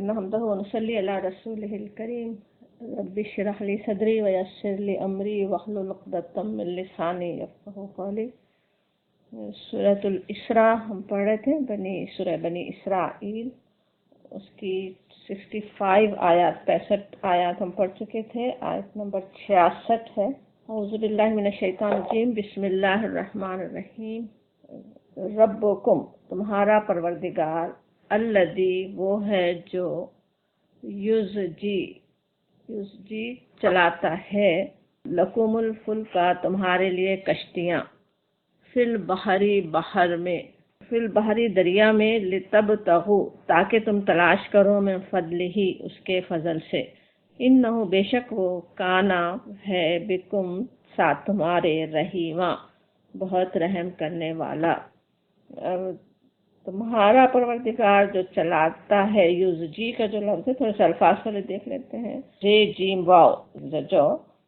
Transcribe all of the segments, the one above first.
نحمده ونصلي على رسوله الكريم رب اشرح لي صدري ويسر لي امری واحلل عقدۃ من لسانی یفقهوا قولی۔ سورۃ الاسراء ہم پڑھ رہے تھے، سورہ بنی اسرائیل، اس کی 65 آیات 65 آیات ہم پڑھ چکے تھے۔ آیت نمبر 66 ہے۔ اعوذ باللہ من الشیطان الرجیم، بسم اللہ الرحمن الرحیم۔ ربکم تمہارا پروردگار، الذی وہ ہے جو یزجی چلاتا ہے، لکم الفلکا تمہارے لیے کشتیاں، فی البحری بحر میں، فی البحری دریا میں، لتبتغوا تاکہ تم تلاش کرو، من فضلہ اس کے فضل سے، انہ بے شک وہ کانا ہے، بکم ساتھ تمہارے، رحیمہ بہت رحم کرنے والا۔ تمہارا پروردگار جو چلاتا ہے، یزجی کا جو لفظ ہے تھوڑے سے الفاظ پہلے دیکھ لیتے ہیں۔ جے جیم واو جو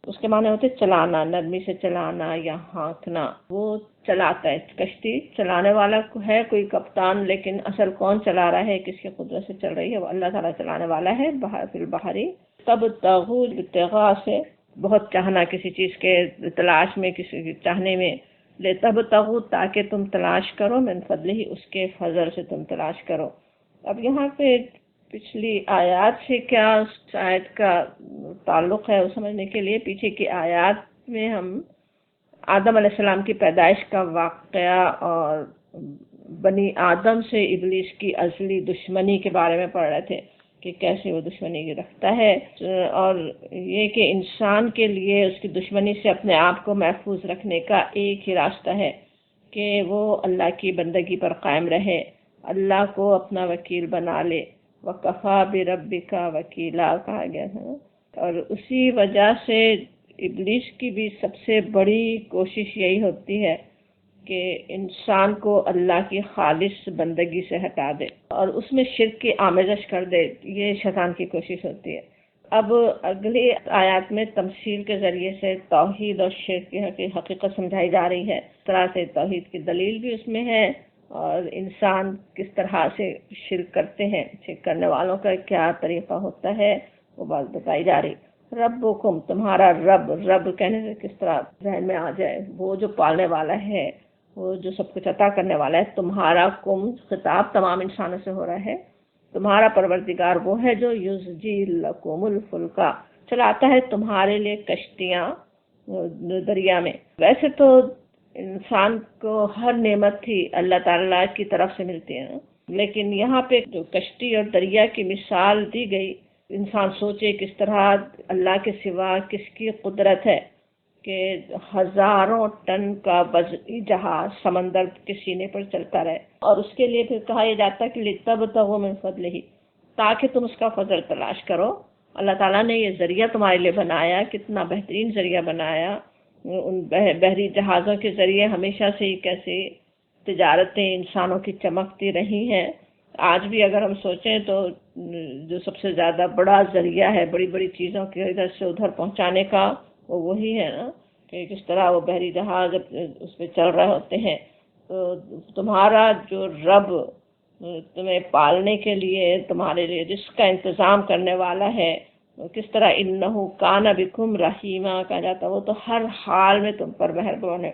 اس کے معنی ہوتے چلانا، نرمی سے چلانا یا ہانکنا۔ وہ چلاتا ہے، کشتی چلانے والا ہے کوئی کپتان، لیکن اصل کون چلا رہا ہے، کس کی قدرت سے چل رہی ہے، وہ اللہ تعالیٰ چلانے والا ہے۔ فی البحری تبتغوا، ابتغاء سے بہت چاہنا کسی چیز کے تلاش میں، کسی کے چاہنے میں، لتبتغوا تاکہ تم تلاش کرو، من فضلہ اس کے فضل سے تم تلاش کرو۔ اب یہاں پہ پچھلی آیات سے کیا اس آیت کا تعلق ہے وہ سمجھنے کے لیے پیچھے کی آیات میں ہم آدم علیہ السلام کی پیدائش کا واقعہ اور بنی آدم سے ابلیس کی ازلی دشمنی کے بارے میں پڑھ رہے تھے کہ کیسے وہ دشمنی رکھتا ہے، اور یہ کہ انسان کے لیے اس کی دشمنی سے اپنے آپ کو محفوظ رکھنے کا ایک ہی راستہ ہے کہ وہ اللہ کی بندگی پر قائم رہے، اللہ کو اپنا وکیل بنا لے۔ وَكَفَى بِرَبِّكَ وَكِيلًا کہا گیا ہے، اور اسی وجہ سے ابلیس کی بھی سب سے بڑی کوشش یہی ہوتی ہے کہ انسان کو اللہ کی خالص بندگی سے ہٹا دے اور اس میں شرک کی آمیزش کر دے، یہ شیطان کی کوشش ہوتی ہے۔ اب اگلی آیات میں تمثیل کے ذریعے سے توحید اور شرک کی حقیقت سمجھائی جا رہی ہے، اس طرح سے توحید کی دلیل بھی اس میں ہے، اور انسان کس طرح سے شرک کرتے ہیں، شرک کرنے والوں کا کیا طریقہ ہوتا ہے وہ بات بتائی جا رہی۔ ربکم تمہارا رب، رب کہنے سے کس طرح ذہن میں آ جائے، وہ جو پالنے والا ہے، وہ جو سب کچھ عطا کرنے والا ہے۔ تمہارا کم خطاب تمام انسانوں سے ہو رہا ہے۔ تمہارا پروردگار وہ ہے جو یزجی لکم الفلکا چلاتا ہے تمہارے لیے کشتیاں دریا میں۔ ویسے تو انسان کو ہر نعمت ہی اللہ تعالیٰ کی طرف سے ملتی ہے، لیکن یہاں پہ جو کشتی اور دریا کی مثال دی گئی، انسان سوچے کس طرح اللہ کے سوا کس کی قدرت ہے کہ ہزاروں ٹن کا وزنی جہاز سمندر کے سینے پر چلتا رہے، اور اس کے لیے پھر کہا یہ جاتا ہے کہ لتبتغوا من فضلہ تاکہ تم اس کا فضل تلاش کرو۔ اللہ تعالیٰ نے یہ ذریعہ تمہارے لیے بنایا، کتنا بہترین ذریعہ بنایا۔ ان بحری جہازوں کے ذریعے ہمیشہ سے ہی کیسے تجارتیں انسانوں کی چمکتی رہی ہیں۔ آج بھی اگر ہم سوچیں تو جو سب سے زیادہ بڑا ذریعہ ہے بڑی بڑی چیزوں کے ادھر سے ادھر پہنچانے کا، وہ وہی ہے نا، کہ کس طرح وہ بحری جہاز اس پہ چل رہے ہوتے ہیں۔ تو تمہارا جو رب تمہیں پالنے کے لیے، تمہارے لیے رزق کا انتظام کرنے والا ہے، کس طرح انہ کان بکم رحیمہ کہا جاتا ہے، وہ تو ہر حال میں تم پر مہربان ہے۔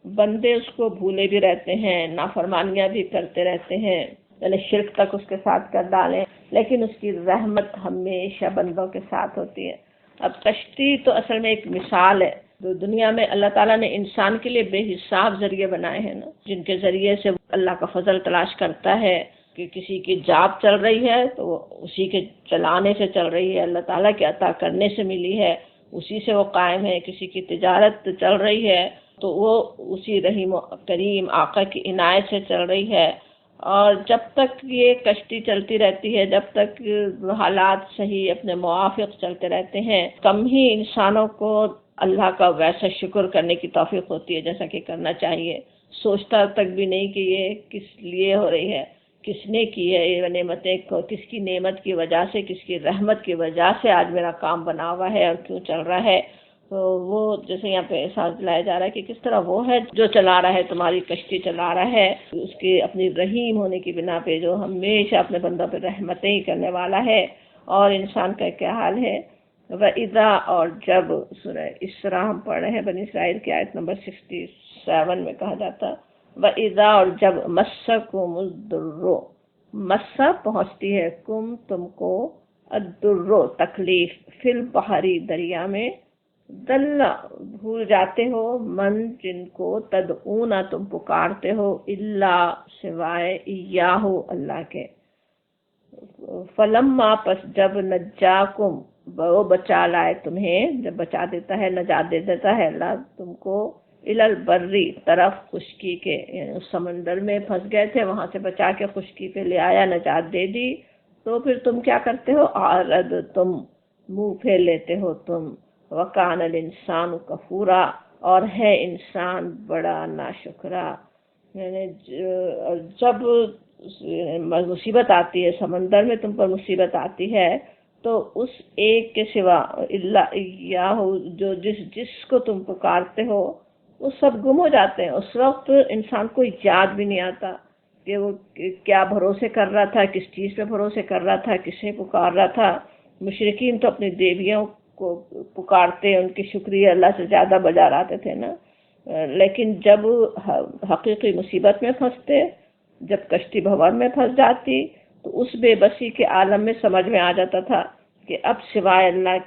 بندے اس کو بھولے بھی رہتے ہیں، نافرمانیاں بھی کرتے رہتے ہیں، یعنی شرک تک اس کے ساتھ کر ڈالیں، لیکن اس کی رحمت ہمیشہ بندوں کے ساتھ ہوتی ہے۔ اب کشتی تو اصل میں ایک مثال ہے، جو دنیا میں اللہ تعالیٰ نے انسان کے لیے بے حساب ذریعے بنائے ہیں نا، جن کے ذریعے سے اللہ کا فضل تلاش کرتا ہے کہ کسی کی جاب چل رہی ہے تو وہ اسی کے چلانے سے چل رہی ہے، اللہ تعالیٰ کے عطا کرنے سے ملی ہے، اسی سے وہ قائم ہے۔ کسی کی تجارت چل رہی ہے تو وہ اسی رحیم و کریم آقا کی عنایت سے چل رہی ہے۔ اور جب تک یہ کشتی چلتی رہتی ہے، جب تک حالات صحیح اپنے موافق چلتے رہتے ہیں، کم ہی انسانوں کو اللہ کا ویسا شکر کرنے کی توفیق ہوتی ہے جیسا کہ کرنا چاہیے۔ سوچتا تک بھی نہیں کہ یہ کس لیے ہو رہی ہے، کس نے کی ہے یہ نعمتیں، کس کی نعمت کی وجہ سے، کس کی رحمت کی وجہ سے آج میرا کام بنا ہوا ہے اور کیوں چل رہا ہے۔ تو وہ جیسے یہاں پہ احساس دلایا جا رہا ہے کہ کس طرح وہ ہے جو چلا رہا ہے، تمہاری کشتی چلا رہا ہے، اس کی اپنی رحیم ہونے کی بنا پہ جو ہمیشہ اپنے بندوں پہ رحمتیں ہی کرنے والا ہے۔ اور انسان کا کیا حال ہے؟ وَإِذَا، اور جب، سورہ اسراء ہم پڑھ رہے ہیں، بنی اسرائیل کی آیت نمبر 67 میں کہا جاتا وَإِذَا، اور جب مَسَّكُمُ الضُّرُّ، مسا پہنچتی ہے، کم تم کو، الدر تکلیف، فی البحری دریا میں، دل بھول جاتے ہو، من جن کو، تدعونا تم پکارتے ہو، اللہ سوائے، ایاہو اللہ کے، فلما پس جب، نجاکم وہ بچا لائے تمہیں، جب بچا دیتا ہے، نجات دے دیتا ہے اللہ تم کو، الالبری طرف خشکی کے، یعنی اس سمندر میں پھنس گئے تھے، وہاں سے بچا کے خشکی پہ لے آیا، نجات دے دی، تو پھر تم کیا کرتے ہو؟ اعرض تم، منہ پھیر لیتے ہو تم، وکان الانسان کفورا، اور ہے انسان بڑا ناشکرا۔ یعنی جب مصیبت آتی ہے، سمندر میں تم پر مصیبت آتی ہے، تو اس ایک کے سوا، اللہ یاہو، جو جس کو تم پکارتے ہو، وہ سب گم ہو جاتے ہیں۔ اس وقت انسان کو یاد بھی نہیں آتا کہ وہ کیا بھروسے کر رہا تھا، کس چیز پہ بھروسے کر رہا تھا، کسے پکار رہا تھا۔ مشرکین تو اپنی دیویوں کو پکارتے، ان کی شکریہ اللہ سے زیادہ بجا لاتے تھے نا، لیکن جب حقیقی مصیبت میں پھنستے، جب کشتی بھور میں پھنس جاتی، تو اس بے بسی کے عالم میں سمجھ میں آ جاتا تھا کہ اب سوائے اللہ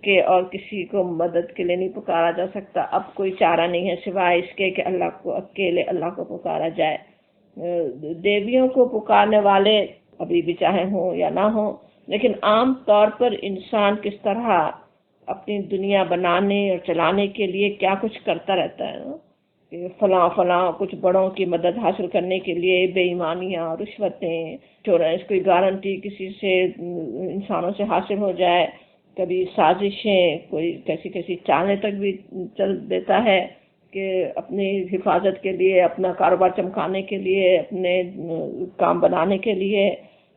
کے اور کسی کو مدد کے لیے نہیں پکارا جا سکتا، اب کوئی چارہ نہیں ہے سوائے اس کے کہ اللہ کو، اکیلے اللہ کو پکارا جائے۔ دیویوں کو پکارنے والے ابھی بھی چاہے ہوں یا نہ ہوں، لیکن عام طور پر انسان کس طرح اپنی دنیا بنانے اور چلانے کے لیے کیا کچھ کرتا رہتا ہے نا، کہ فلاں فلاں کچھ بڑوں کی مدد حاصل کرنے کے لیے بے ایمانیاں، رشوتیں، چورائیں، کوئی گارنٹی کسی سے، انسانوں سے حاصل ہو جائے، کبھی سازشیں، کوئی کیسی کیسی چالیں تک بھی چل دیتا ہے کہ اپنی حفاظت کے لیے، اپنا کاروبار چمکانے کے لیے، اپنے کام بنانے کے لیے۔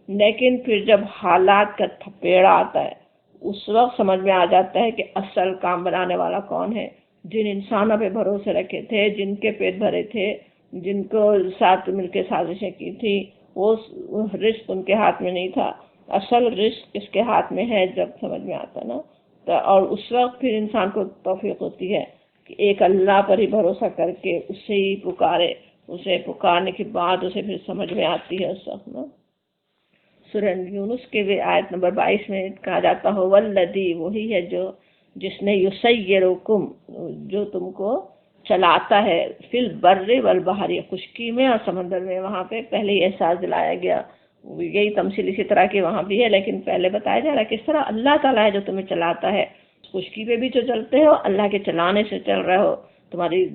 لیکن پھر جب حالات کا تھپیڑا آتا ہے، اس وقت سمجھ میں آ جاتا ہے کہ اصل کام بنانے والا کون ہے۔ جن انسانوں پہ بھروسے رکھے تھے، جن کے پیٹ بھرے تھے، جن کو ساتھ مل کے سازشیں کی تھی، وہ رزق ان کے ہاتھ میں نہیں تھا۔ اصل رزق اس کے ہاتھ میں ہے، جب سمجھ میں آتا نا، اور اس وقت پھر انسان کو توفیق ہوتی ہے کہ ایک اللہ پر ہی بھروسہ کر کے اسے ہی پکارے، اسے پکارنے کے بعد اسے پھر سمجھ میں آتی ہے اس وقت نا۔ سورہ یونس کے بھی آیت نمبر 22 میں کہا جاتا ہے والذی، وہی ہے جو، جس نے یسیرکم، جو تم کو چلاتا ہے، فی البر والبحر، خشکی میں اور سمندر میں۔ وہاں پہ پہلے ہی احساس دلایا گیا، یہی تمثیل اسی طرح کی وہاں بھی ہے، لیکن پہلے بتایا جا رہا ہے کس طرح اللہ تعالیٰ ہے جو تمہیں چلاتا ہے۔ خشکی پہ بھی جو چلتے ہو، اللہ کے چلانے سے چل رہے ہو، تمہاری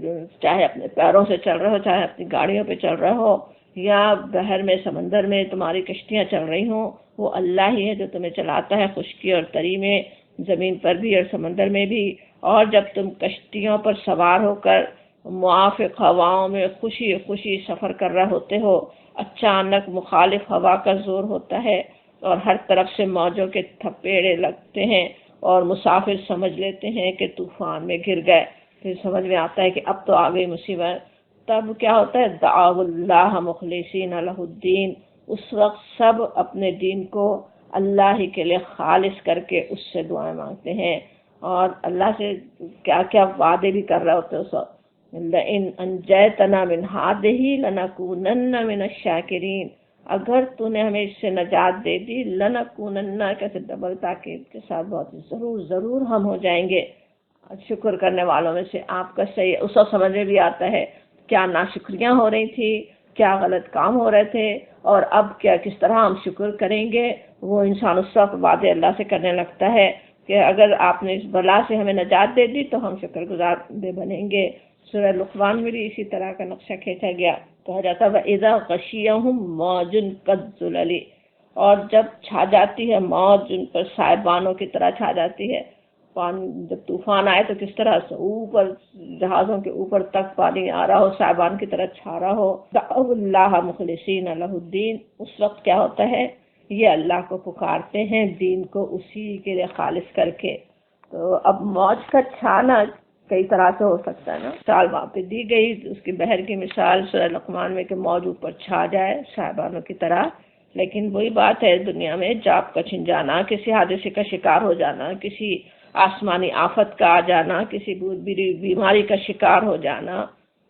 چاہے اپنے پیروں سے چل رہے ہو، چاہے اپنی گاڑیوں پہ چل رہے ہو، یا بحر میں، سمندر میں تمہاری کشتیاں چل رہی ہوں، وہ اللہ ہی ہے جو تمہیں چلاتا ہے، خشکی اور تری میں، زمین پر بھی اور سمندر میں بھی۔ اور جب تم کشتیوں پر سوار ہو کر موافق ہواؤں میں خوشی خوشی سفر کر رہے ہوتے ہو، اچانک مخالف ہوا کا زور ہوتا ہے اور ہر طرف سے موجوں کے تھپیڑے لگتے ہیں، اور مسافر سمجھ لیتے ہیں کہ طوفان میں گر گئے، پھر سمجھ میں آتا ہے کہ اب تو آ گئی مصیبت۔ تب کیا ہوتا ہے؟ دعوا اللہ مخلصین لہ الدین، اس وقت سب اپنے دین کو اللہ ہی کے لیے خالص کر کے اس سے دعائیں مانگتے ہیں، اور اللہ سے کیا کیا وعدے بھی کر رہے ہوتے ہیں اس وقت۔ لئن انجیتنا من ہذہ لنکونن من الشاکرین، اگر تو نے ہمیں اس سے نجات دے دی، لنکونن کیسے ڈبل تاکید کے ساتھ، بہت ضرور ضرور ہم ہو جائیں گے شکر کرنے والوں میں سے۔ آپ کا صحیح اس وقت سمجھ میں بھی آتا ہے کیا ناشکریاں ہو رہی تھی، کیا غلط کام ہو رہے تھے، اور اب کیا کس طرح ہم شکر کریں گے۔ وہ انسان اس وقت وعدے اللہ سے کرنے لگتا ہے کہ اگر آپ نے اس بلا سے ہمیں نجات دے دی تو ہم شکر گزار بنیں گے۔ سورہ لقمان میں بھی اسی طرح کا نقشہ کھینچا گیا، کہا جاتا ہے وَإِذَا غَشِيَهُمْ مَوْجٌ كَالظُّلَلِ، اور جب چھا جاتی ہے موج ان پر سائبانوں کی طرح چھا جاتی ہے۔ جب طوفان آئے تو کس طرح سے اوپر، جہازوں کے اوپر تک پانی آ رہا ہو، سائبان کی طرح چھا رہا ہو۔ دعوا اللہ مخلصین لہ الدین، اس وقت کیا ہوتا ہے؟ یہ اللہ کو پکارتے ہیں، دین کو اسی کے لیے خالص کر کے۔ تو اب موج کا چھانا کئی طرح سے ہو سکتا ہے نا. مثال وہاں پہ دی گئی اس کی بحر کی مثال سورہ لقمان میں کہ موج اوپر چھا جائے صاحبانوں کی طرح. لیکن وہی بات ہے دنیا میں جاپ کا چھن جانا، کسی حادثے کا شکار ہو جانا، کسی آسمانی آفت کا آ جانا، کسی بیماری کا شکار ہو جانا،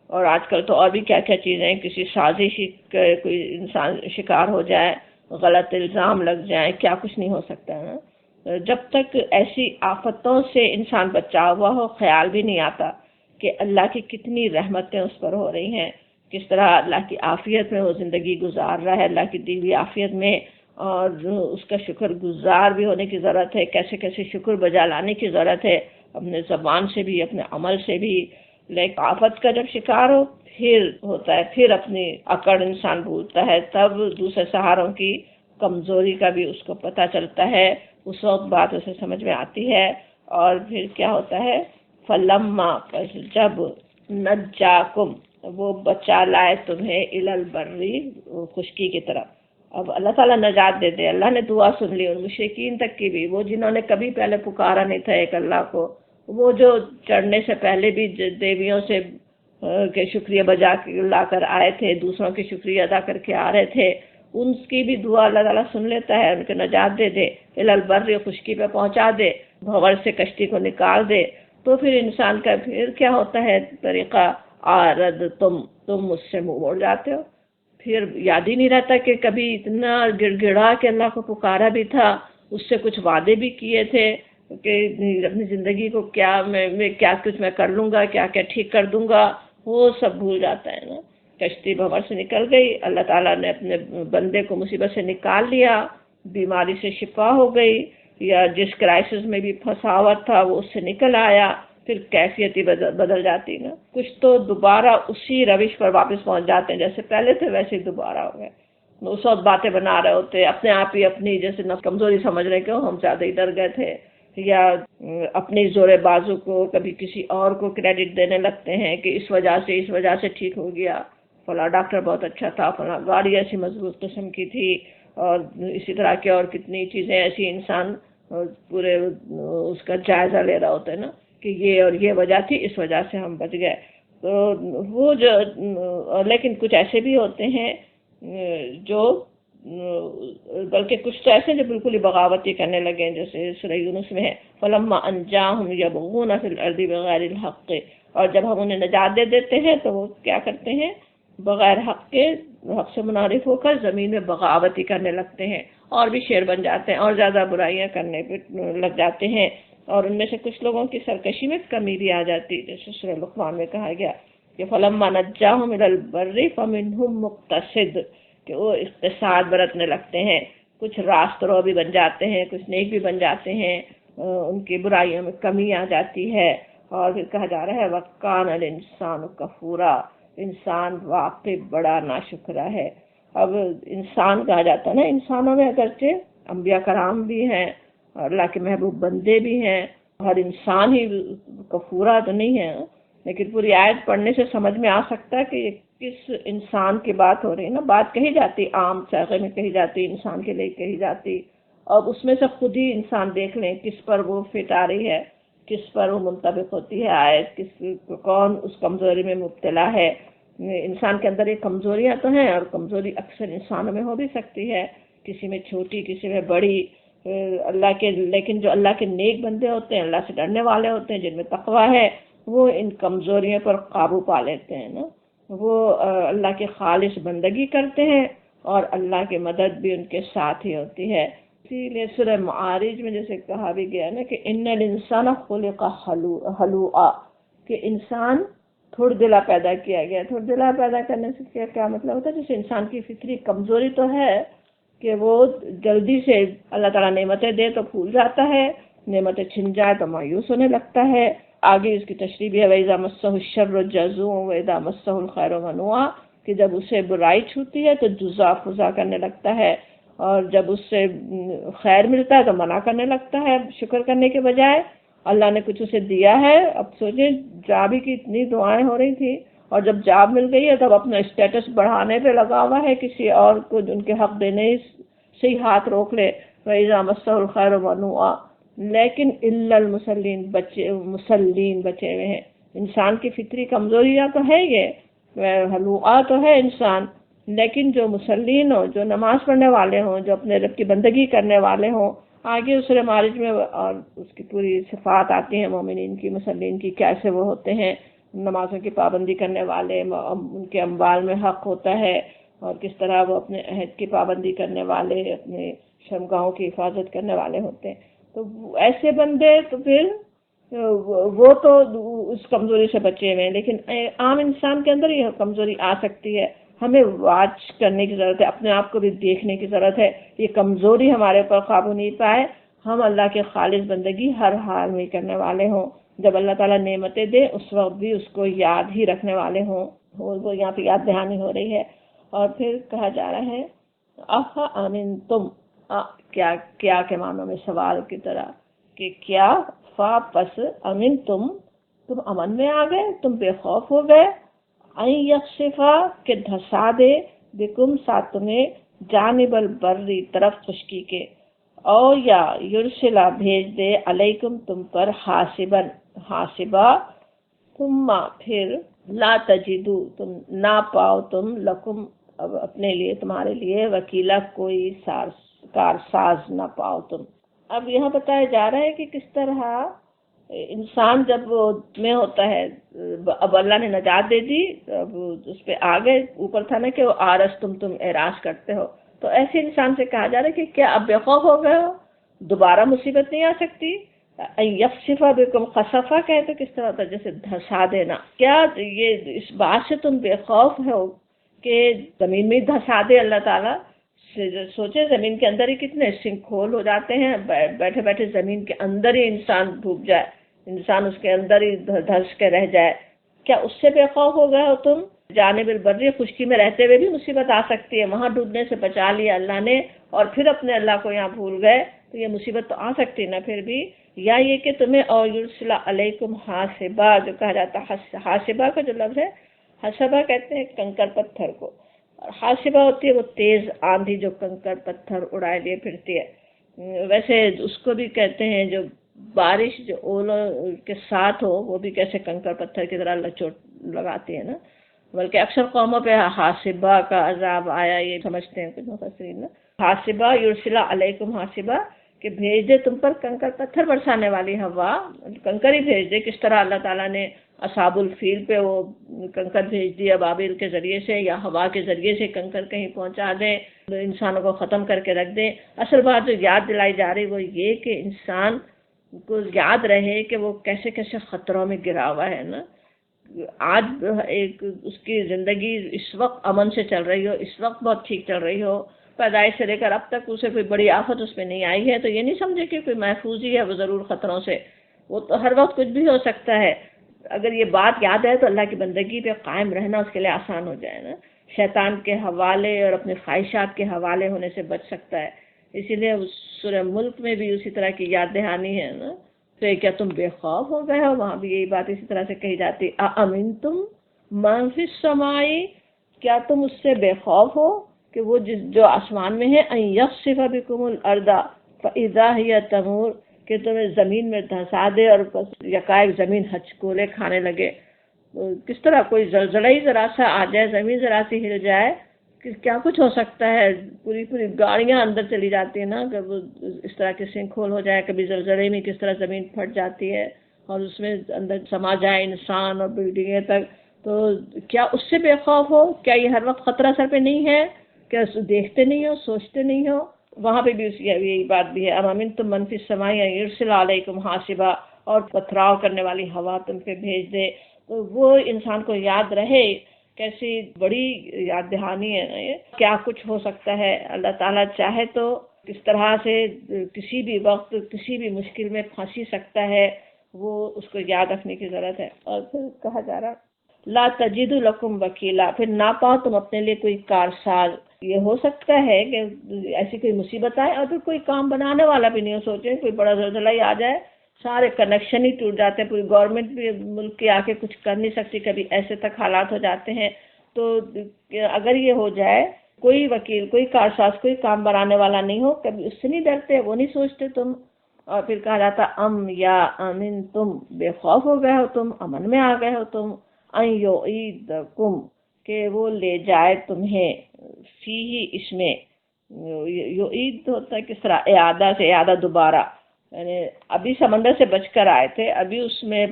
اور آج کل تو اور بھی کیا کیا چیزیں، کسی سازش کا کوئی انسان شکار ہو جائے، غلط الزام لگ جائیں، کیا کچھ نہیں ہو سکتا ہے. جب تک ایسی آفتوں سے انسان بچا ہوا ہو خیال بھی نہیں آتا کہ اللہ کی کتنی رحمتیں اس پر ہو رہی ہیں، کس طرح اللہ کی عافیت میں وہ زندگی گزار رہا ہے، اللہ کی دی ہوئی عافیت میں، اور اس کا شکر گزار بھی ہونے کی ضرورت ہے، کیسے کیسے شکر بجا لانے کی ضرورت ہے اپنے زبان سے بھی اپنے عمل سے بھی. لیکن آفت کا جب شکار ہو پھر ہوتا ہے، پھر اپنی اکڑ انسان بھولتا ہے، تب دوسرے سہاروں کی کمزوری کا بھی اس کو پتہ چلتا ہے، اس وقت بات اسے سمجھ میں آتی ہے. اور پھر کیا ہوتا ہے، فلما پس جب نجاکم وہ بچا لائے تمہیں الالبری خشکی کی طرف. اب اللہ تعالیٰ نجات دے دے، اللہ نے دعا سن لی ان مشرکین تک کی بھی، وہ جنہوں نے کبھی پہلے پکارا نہیں تھا ایک اللہ کو، وہ جو چڑھنے سے پہلے بھی دیویوں سے کے شکریہ بجا لا کر آئے تھے، دوسروں کے شکریہ ادا کر کے آ رہے تھے، ان کی بھی دعا اللہ تعالیٰ سن لیتا ہے، ان کے نجات دے دے، الالبر خشکی پہ پہنچا دے، بھور سے کشتی کو نکال دے. تو پھر انسان کا پھر کیا ہوتا ہے طریقہ، آرد تم مجھ سے منہ موڑ جاتے ہو. پھر یاد ہی نہیں رہتا کہ کبھی اتنا گڑ گڑا کے اللہ کو پکارا بھی تھا، اس سے کچھ وعدے بھی کیے تھے کہ اپنی زندگی کو کیا میں کیا کچھ میں کر لوں گا، کیا کیا ٹھیک کر دوں گا، وہ سب بھول جاتا ہے نا. کشتی بھور سے نکل گئی، اللہ تعالیٰ نے اپنے بندے کو مصیبت سے نکال لیا، بیماری سے شفا ہو گئی، یا جس کرائسس میں بھی پھنسا ہوا تھا وہ اس سے نکل آیا، پھر کیفیت ہی بدل جاتی نا. کچھ تو دوبارہ اسی روش پر واپس پہنچ جاتے ہیں، جیسے پہلے تھے ویسے ہی دوبارہ ہو گئے. اس وقت باتیں بنا رہے ہوتے، اپنے آپ ہی اپنی جیسے کمزوری سمجھ رہے کہ ہم زیادہ ہی ڈر گئے تھے، یا اپنی زور بازو کو کبھی کسی اور کو کریڈٹ دینے لگتے ہیں کہ اس وجہ سے ٹھیک ہو گیا، فلاں ڈاکٹر بہت اچھا تھا، فلاں گاڑی ایسی مضبوط قسم کی تھی، اور اسی طرح کی اور کتنی چیزیں ایسی انسان پورے اس کا جائزہ لے رہا ہوتا ہے نا کہ یہ اور یہ وجہ تھی، اس وجہ سے ہم بچ گئے. تو وہ جو لیکن کچھ ایسے بھی ہوتے ہیں جو بلکہ کچھ تو ایسے جو بالکل ہی بغاوتی کرنے لگے، جیسے سورہ یونس میں ہے فلما انجاہم یبغون فی الارض بغیر الحق. اور جب ہم انہیں نجات دے دیتے ہیں تو وہ کیا کرتے ہیں، بغیر حق کے، حق سے منحرف ہو کر زمین میں بغاوتی کرنے لگتے ہیں، اور بھی شیر بن جاتے ہیں، اور زیادہ برائیاں کرنے پہ لگ جاتے ہیں. اور ان میں سے کچھ لوگوں کی سرکشی میں کمی بھی آ جاتی ہے، جیسے سورہ لقمان میں کہا گیا کہ فلما نجاہم الی البر فمنہم مقتصد، کہ وہ اقتصاد برتنے لگتے ہیں، کچھ راست رو بھی بن جاتے ہیں، کچھ نیک بھی بن جاتے ہیں، ان کی برائیوں میں کمی آ جاتی ہے. اور پھر کہا جا رہا ہے وَكَانَ الْإِنسَانُ كَفُورًا، انسان واقعی بڑا ناشکرا ہے. اب انسان کہا جاتا ہے نا، انسانوں میں اگرچہ انبیاء کرام بھی ہیں، اللہ کے محبوب بندے بھی ہیں، ہر انسان ہی کفورا تو نہیں ہے، لیکن پوری آیت پڑھنے سے سمجھ میں آ سکتا ہے کہ یہ کس انسان کی بات ہو رہی ہے نا. بات کہی جاتی عام سطح میں کہی جاتی، انسان کے لیے کہی جاتی، اور اس میں سے خود ہی انسان دیکھ لیں کس پر وہ فٹ آ رہی ہے، کس پر وہ منطبق ہوتی ہے آیت، کون اس کمزوری میں مبتلا ہے. انسان کے اندر یہ کمزوریاں تو ہیں، اور کمزوری اکثر انسانوں میں ہو بھی سکتی ہے، کسی میں چھوٹی کسی میں بڑی. اللہ کے لیکن جو اللہ کے نیک بندے ہوتے ہیں، اللہ سے ڈرنے والے ہوتے ہیں، جن میں تقویٰ ہے، وہ ان کمزوریوں پر قابو پا لیتے ہیں نا. وہ اللہ کی خالص بندگی کرتے ہیں، اور اللہ کی مدد بھی ان کے ساتھ ہی ہوتی ہے. اسی لیے سورہ معارج میں جیسے کہا بھی گیا نا کہ ان الانسان خلق ہلوعا، کہ انسان تھوڑ دلا پیدا کیا گیا. تھوڑ دلا پیدا کرنے سے کیا مطلب ہوتا ہے، جیسے انسان کی فطری کمزوری تو ہے کہ وہ جلدی سے اللہ تعالیٰ نعمتیں دے تو پھول جاتا ہے، نعمتیں چھن جائے تو مایوس ہونے لگتا ہے. آگے اس کی تشریح بھی ہے وَإِذَا مَسَّهُ الشَّرُّ جَزُوعٌ وَإِذَا مَسَّهُ الْخَيْرُ مَنُوعًا، کہ جب اسے برائی چھوتی ہے تو جزا فضا کرنے لگتا ہے، اور جب اس سے خیر ملتا ہے تو منع کرنے لگتا ہے شکر کرنے کے بجائے. اللہ نے کچھ اسے دیا ہے، اب سوچیں جاب ہی کی اتنی دعائیں ہو رہی تھی، اور جب جاب مل گئی ہے تب اپنا اسٹیٹس بڑھانے پہ لگا ہوا ہے، کسی اور کو ان کے حق دینے سے ہی ہاتھ روک لے. وَإِذَا مَسَّهُ الْخَيْرُ مَنُوعًا، لیکن الا المصلین مسلین بچے ہوئے ہیں۔ انسان کی فطری کمزوریاں تو ہے، یہ ہلوعہ تو ہے انسان، لیکن جو مسلین ہوں، جو نماز پڑھنے والے ہوں، جو اپنے رب کی بندگی کرنے والے ہوں، آگے اس معارج میں اور اس کی پوری صفات آتی ہیں مومنین کی، مسلین کی، کیسے وہ ہوتے ہیں نمازوں کی پابندی کرنے والے، ان کے اموال میں حق ہوتا ہے، اور کس طرح وہ اپنے عہد کی پابندی کرنے والے، اپنے شرمگاہوں کی حفاظت کرنے والے ہوتے ہیں۔ تو ایسے بندے تو پھر وہ تو اس کمزوری سے بچے ہوئے ہیں، لیکن عام انسان کے اندر یہ کمزوری آ سکتی ہے۔ ہمیں واچ کرنے کی ضرورت ہے، اپنے آپ کو بھی دیکھنے کی ضرورت ہے، یہ کمزوری ہمارے اوپر قابو نہیں پائے، ہم اللہ کے خالص بندگی ہر حال میں کرنے والے ہوں، جب اللہ تعالیٰ نعمتیں دے اس وقت بھی اس کو یاد ہی رکھنے والے ہوں، وہ یہاں پہ یاد دہانی ہو رہی ہے۔ اور پھر کہا جا رہا ہے امنتم، کیا کے معنوں میں سوال کی طرح، کہ کیا فا پس امنتم، تم امن میں آ گئے، تم بے خوف ہو گئے، این یخسفا کہ دھسا دے، بکم ساتھ تمہیں، جانب البری طرف خشکی کے، او یا یرسلا بھیج دے، علیکم تم پر، حاسبا ثم پھر، لا تجدو تم نہ پاؤ تم، لکم اپنے لیے، تمہارے لیے، وکیلا کوئی کارساز نہ پاؤ تم۔ اب یہاں بتایا جا رہا ہے کہ کس طرح انسان جب وہ میں ہوتا ہے، اب اللہ نے نجات دے دی، اب اس پہ آگے اوپر تھا نا کہ وہ آرس تم اعراض کرتے ہو، تو ایسے انسان سے کہا جا رہا ہے کہ کیا اب بے خوف ہو گئے ہو، دوبارہ مصیبت نہیں آ سکتی؟ یخسفا بکم، خسفا کہے تو کس طرح ہوتا ہے، جیسے دھسا دینا، کیا یہ اس بات سے تم بے خوف ہو کہ زمین میں دھسا دے اللہ تعالیٰ؟ سوچے زمین کے اندر ہی کتنے سنک ہول ہو جاتے ہیں، بیٹھے بیٹھے زمین کے اندر ہی انسان ڈوب جائے، انسان اس کے اندر ہی دھس کے رہ جائے، کیا اس سے بے خوف ہو گئے ہو تم؟ جانب البری، خشکی میں رہتے ہوئے بھی مصیبت آ سکتی ہے، وہاں ڈوبنے سے بچا لیا اللہ نے، اور پھر اپنے اللہ کو یہاں بھول گئے تو یہ مصیبت تو آ سکتی نا پھر بھی۔ یا یہ کہ تمہیں اور یرسلا علیکم حاسبا، جو کہا جاتا ہے، حاسبا کا جو لفظ ہے، حسبا کہتے ہیں کنکر پتھر کو، اور حاسبہ ہوتی ہے وہ تیز آندھی جو کنکر پتھر اڑائے لیے پھرتی ہے۔ ویسے اس کو بھی کہتے ہیں جو بارش جو اولوں کے ساتھ ہو، وہ بھی کیسے کنکر پتھر کی طرح چوٹ لگاتی ہے نا، بلکہ اکثر قوموں پہ حاسبہ کا عذاب آیا یہ سمجھتے ہیں کچھ مفسرین نا۔ حاسبہ یرسلا علیکم حاسبہ، کہ بھیج دے تم پر کنکر پتھر برسانے والی ہوا، کنکر ہی بھیج دے، کس طرح اللہ تعالیٰ نے اصحاب الفیل پہ وہ کنکر بھیج دیا ابابیل کے ذریعے سے، یا ہوا کے ذریعے سے کنکر کہیں پہنچا دیں، انسانوں کو ختم کر کے رکھ دیں۔ اصل بات جو یاد دلائی جا رہی وہ یہ کہ انسان کو یاد رہے کہ وہ کیسے کیسے خطروں میں گرا ہوا ہے نا۔ آج ایک اس کی زندگی اس وقت امن سے چل رہی ہو، اس وقت بہت ٹھیک چل رہی ہو، پیدائش سے لے کر اب تک اسے کوئی بڑی آفت اس پہ نہیں آئی ہے، تو یہ نہیں سمجھے کہ کوئی محفوظ ہی ہے وہ ضرور خطروں سے، وہ تو ہر وقت کچھ بھی ہو سکتا ہے۔ اگر یہ بات یاد ہے تو اللہ کی بندگی پہ قائم رہنا اس کے لیے آسان ہو جائے نا، شیطان کے حوالے اور اپنے خواہشات کے حوالے ہونے سے بچ سکتا ہے۔ اسی لیے سورہ ملک میں بھی اسی طرح کی یاد دہانی ہے نا، تو کیا تم بے خوف ہو گئے ہو، وہاں بھی یہی بات اسی طرح سے کہی جاتی، اَأَمِنْتُمْ مَنْ فِي السَّمَاءِ، کیا تم اس سے بے خوف ہو کہ وہ جو آسمان میں ہے، اَن يَخْسِفَ بِكُمُ الْأَرْضَ فَإِذَا هِيَ تَمُورُ، کہ تمہیں زمین میں دھسا دے اور یکائک زمین ہچکولے کھانے لگے۔ کس طرح کوئی زلزلہ ہی ذرا سا آ جائے، زمین ذرا سی ہل جائے، کیا کچھ ہو سکتا ہے، پوری گاڑیاں اندر چلی جاتی ہیں نا، کہ وہ اس طرح کے سنک ہول ہو جائے، کبھی زلزلے میں کس طرح زمین پھٹ جاتی ہے اور اس میں اندر سما جائے انسان اور بلڈنگیں تک، تو کیا اس سے بے خوف ہو؟ کیا یہ ہر وقت خطرہ سر پہ نہیں ہے؟ کیا دیکھتے نہیں ہو، سوچتے نہیں ہو؟ وہاں پہ بھی یہی بات بھی ہے، اَأَمِنْتُمْ مَنْ فِي السَّمَاءِ أَن يُرْسِلَ عَلَيْكُمْ حَاصِبًا، اور پتھراؤ کرنے والی ہوا تم پہ بھیج دے، تو وہ انسان کو یاد رہے، کیسی بڑی یاد دہانی ہے نا یہ، کیا کچھ ہو سکتا ہے، اللہ تعالیٰ چاہے تو کس طرح سے کسی بھی وقت کسی بھی مشکل میں پھنسی سکتا ہے، وہ اس کو یاد رکھنے کی ضرورت ہے۔ اور پھر کہا جا رہا لا تجد لکم وکیلا، پھر نہ پاؤ تم اپنے لیے کوئی کارساز۔ یہ ہو سکتا ہے کہ ایسی کوئی مصیبت آئے اور پھر کوئی کام بنانے والا بھی نہیں ہو، سوچیں کوئی بڑا زلزلہ ہی آ جائے، سارے کنیکشن ہی ٹوٹ جاتے ہیں، پوری گورنمنٹ بھی ملک کی آ کے کچھ کر نہیں سکتی، کبھی ایسے تک حالات ہو جاتے ہیں۔ تو اگر یہ ہو جائے، کوئی وکیل، کوئی کارساز، کوئی کام بنانے والا نہیں ہو، کبھی اس سے نہیں ڈرتے، وہ نہیں سوچتے تم اور پھر کہا جاتا ام یا امن تم، بے خوف ہو گئے ہو تم، امن میں آ گئے ہو تم، ان یعیدکم کہ وہ لے جائے تمہیں، فی ہی اس میں، یعید ہوتا ہے کس طرح، اعادہ سے، اعادہ دوبارہ، یعنی ابھی سمندر سے بچ کر آئے تھے، ابھی اس میں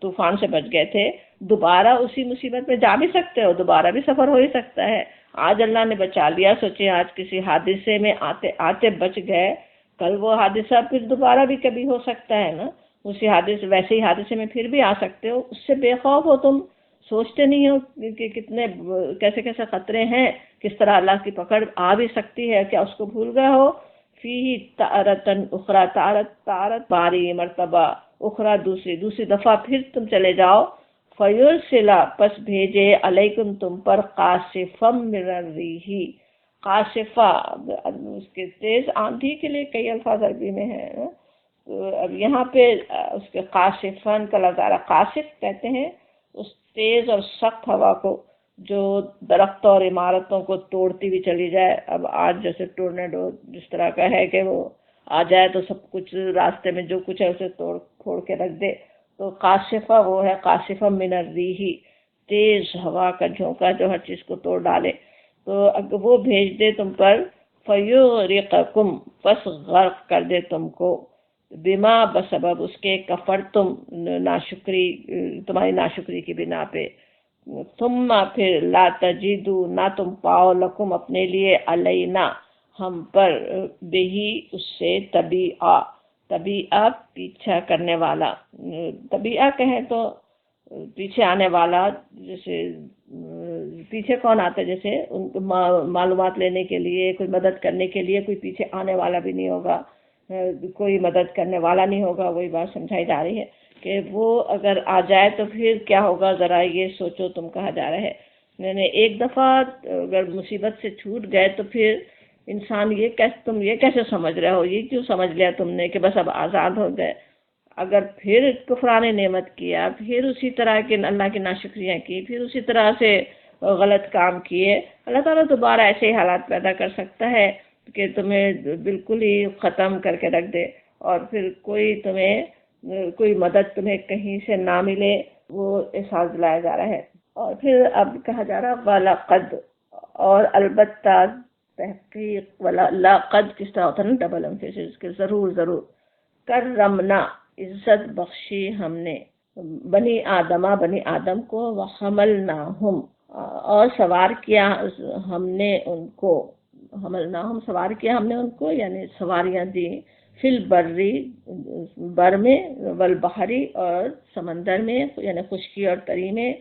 طوفان سے بچ گئے تھے، دوبارہ اسی مصیبت میں جا بھی سکتے ہو، دوبارہ بھی سفر ہو ہی سکتا ہے۔ آج اللہ نے بچا لیا، سوچیں آج کسی حادثے میں آتے آتے بچ گئے، کل وہ حادثہ پھر دوبارہ بھی کبھی ہو سکتا ہے نا، اسی حادثے، ویسے ہی حادثے میں پھر بھی آ سکتے ہو، اس سے بے خوف ہو تم، سوچتے نہیں ہو کہ کتنے کیسے کیسے خطرے ہیں، کس طرح اللہ کی پکڑ آ بھی سکتی ہے، کیا اس کو بھول گئے ہو؟ فی تارتن اخرى، تارت باری مرتبہ، اخرى دوسری دفعہ پھر تم چلے جاؤ، فیرسلا پس بھیجے، علیکم تم پر، قاصفا من الریح، قاصفہ اس کے تیز آندھی کے لیے کئی الفاظ عربی میں ہیں، تو اب یہاں پہ اس کے قاصفاً کا لفظ آ رہا، قاصف کہتے ہیں اس تیز اور سخت ہوا کو جو درختوں اور عمارتوں کو توڑتی ہوئی چلی جائے۔ اب آج جیسے ٹورنیڈو جس طرح کا ہے کہ وہ آ جائے تو سب کچھ راستے میں جو کچھ ہے اسے توڑ پھوڑ کے رکھ دے، تو قاصفہ وہ ہے، قاصفہ من الریح، تیز ہوا کا جھونکا جو ہر چیز کو توڑ ڈالے، تو اگر وہ بھیج دے تم پر، فیغرقکم پس غرق کر دے تم کو، بما بسبب اس کے، کفر تم ناشکری، تمہاری ناشکری کی بنا پہ، ثم پھر لا تجدو نہ تم پاؤ، لکم اپنے لیے، علینا ہم پر، بہی اس سے، طبیعہ پیچھا کرنے والا، طبیعہ کہیں تو پیچھے آنے والا، جیسے پیچھے کون آتا ہے، جیسے ان کو معلومات لینے کے لیے، کوئی مدد کرنے کے لیے کوئی پیچھے آنے والا بھی نہیں ہوگا، کوئی مدد کرنے والا نہیں ہوگا، وہی بات سمجھائی جا رہی ہے کہ وہ اگر آ جائے تو پھر کیا ہوگا، ذرا یہ سوچو تم، کہا جا رہا ہے، یعنی ایک دفعہ اگر مصیبت سے چھوٹ گئے تو پھر انسان تم یہ کیسے سمجھ رہے ہو، یہ کیوں سمجھ لیا تم نے کہ بس اب آزاد ہو گئے، اگر پھر کفران نعمت کیا، پھر اسی طرح کے اللہ کی ناشکریاں کی، پھر اسی طرح سے غلط کام کیے، اللہ تعالیٰ دوبارہ ایسے ہی حالات پیدا کر سکتا ہے کہ تمہیں بالکل ہی ختم کر کے رکھ دے، اور پھر کوئی مدد تمہیں کہیں سے نہ ملے، وہ احساس دلایا جا رہا ہے۔ اور پھر اب کہا جا رہا وَلَقَدْ، اور البتہ، تحقیق، لَقَدْ کس طرح ہوتا ہے نا، ڈبل ایمفیسس کے، ضرور، کرمنا عزت بخشی ہم نے، بنی آدم کو، وحملناہم اور سوار کیا ہم نے ان کو، حملناہم سوار کیا ہم نے ان کو، یعنی سواریاں دی، فی البری بر میں، والبحری اور سمندر میں، یعنی خشکی اور تری میں،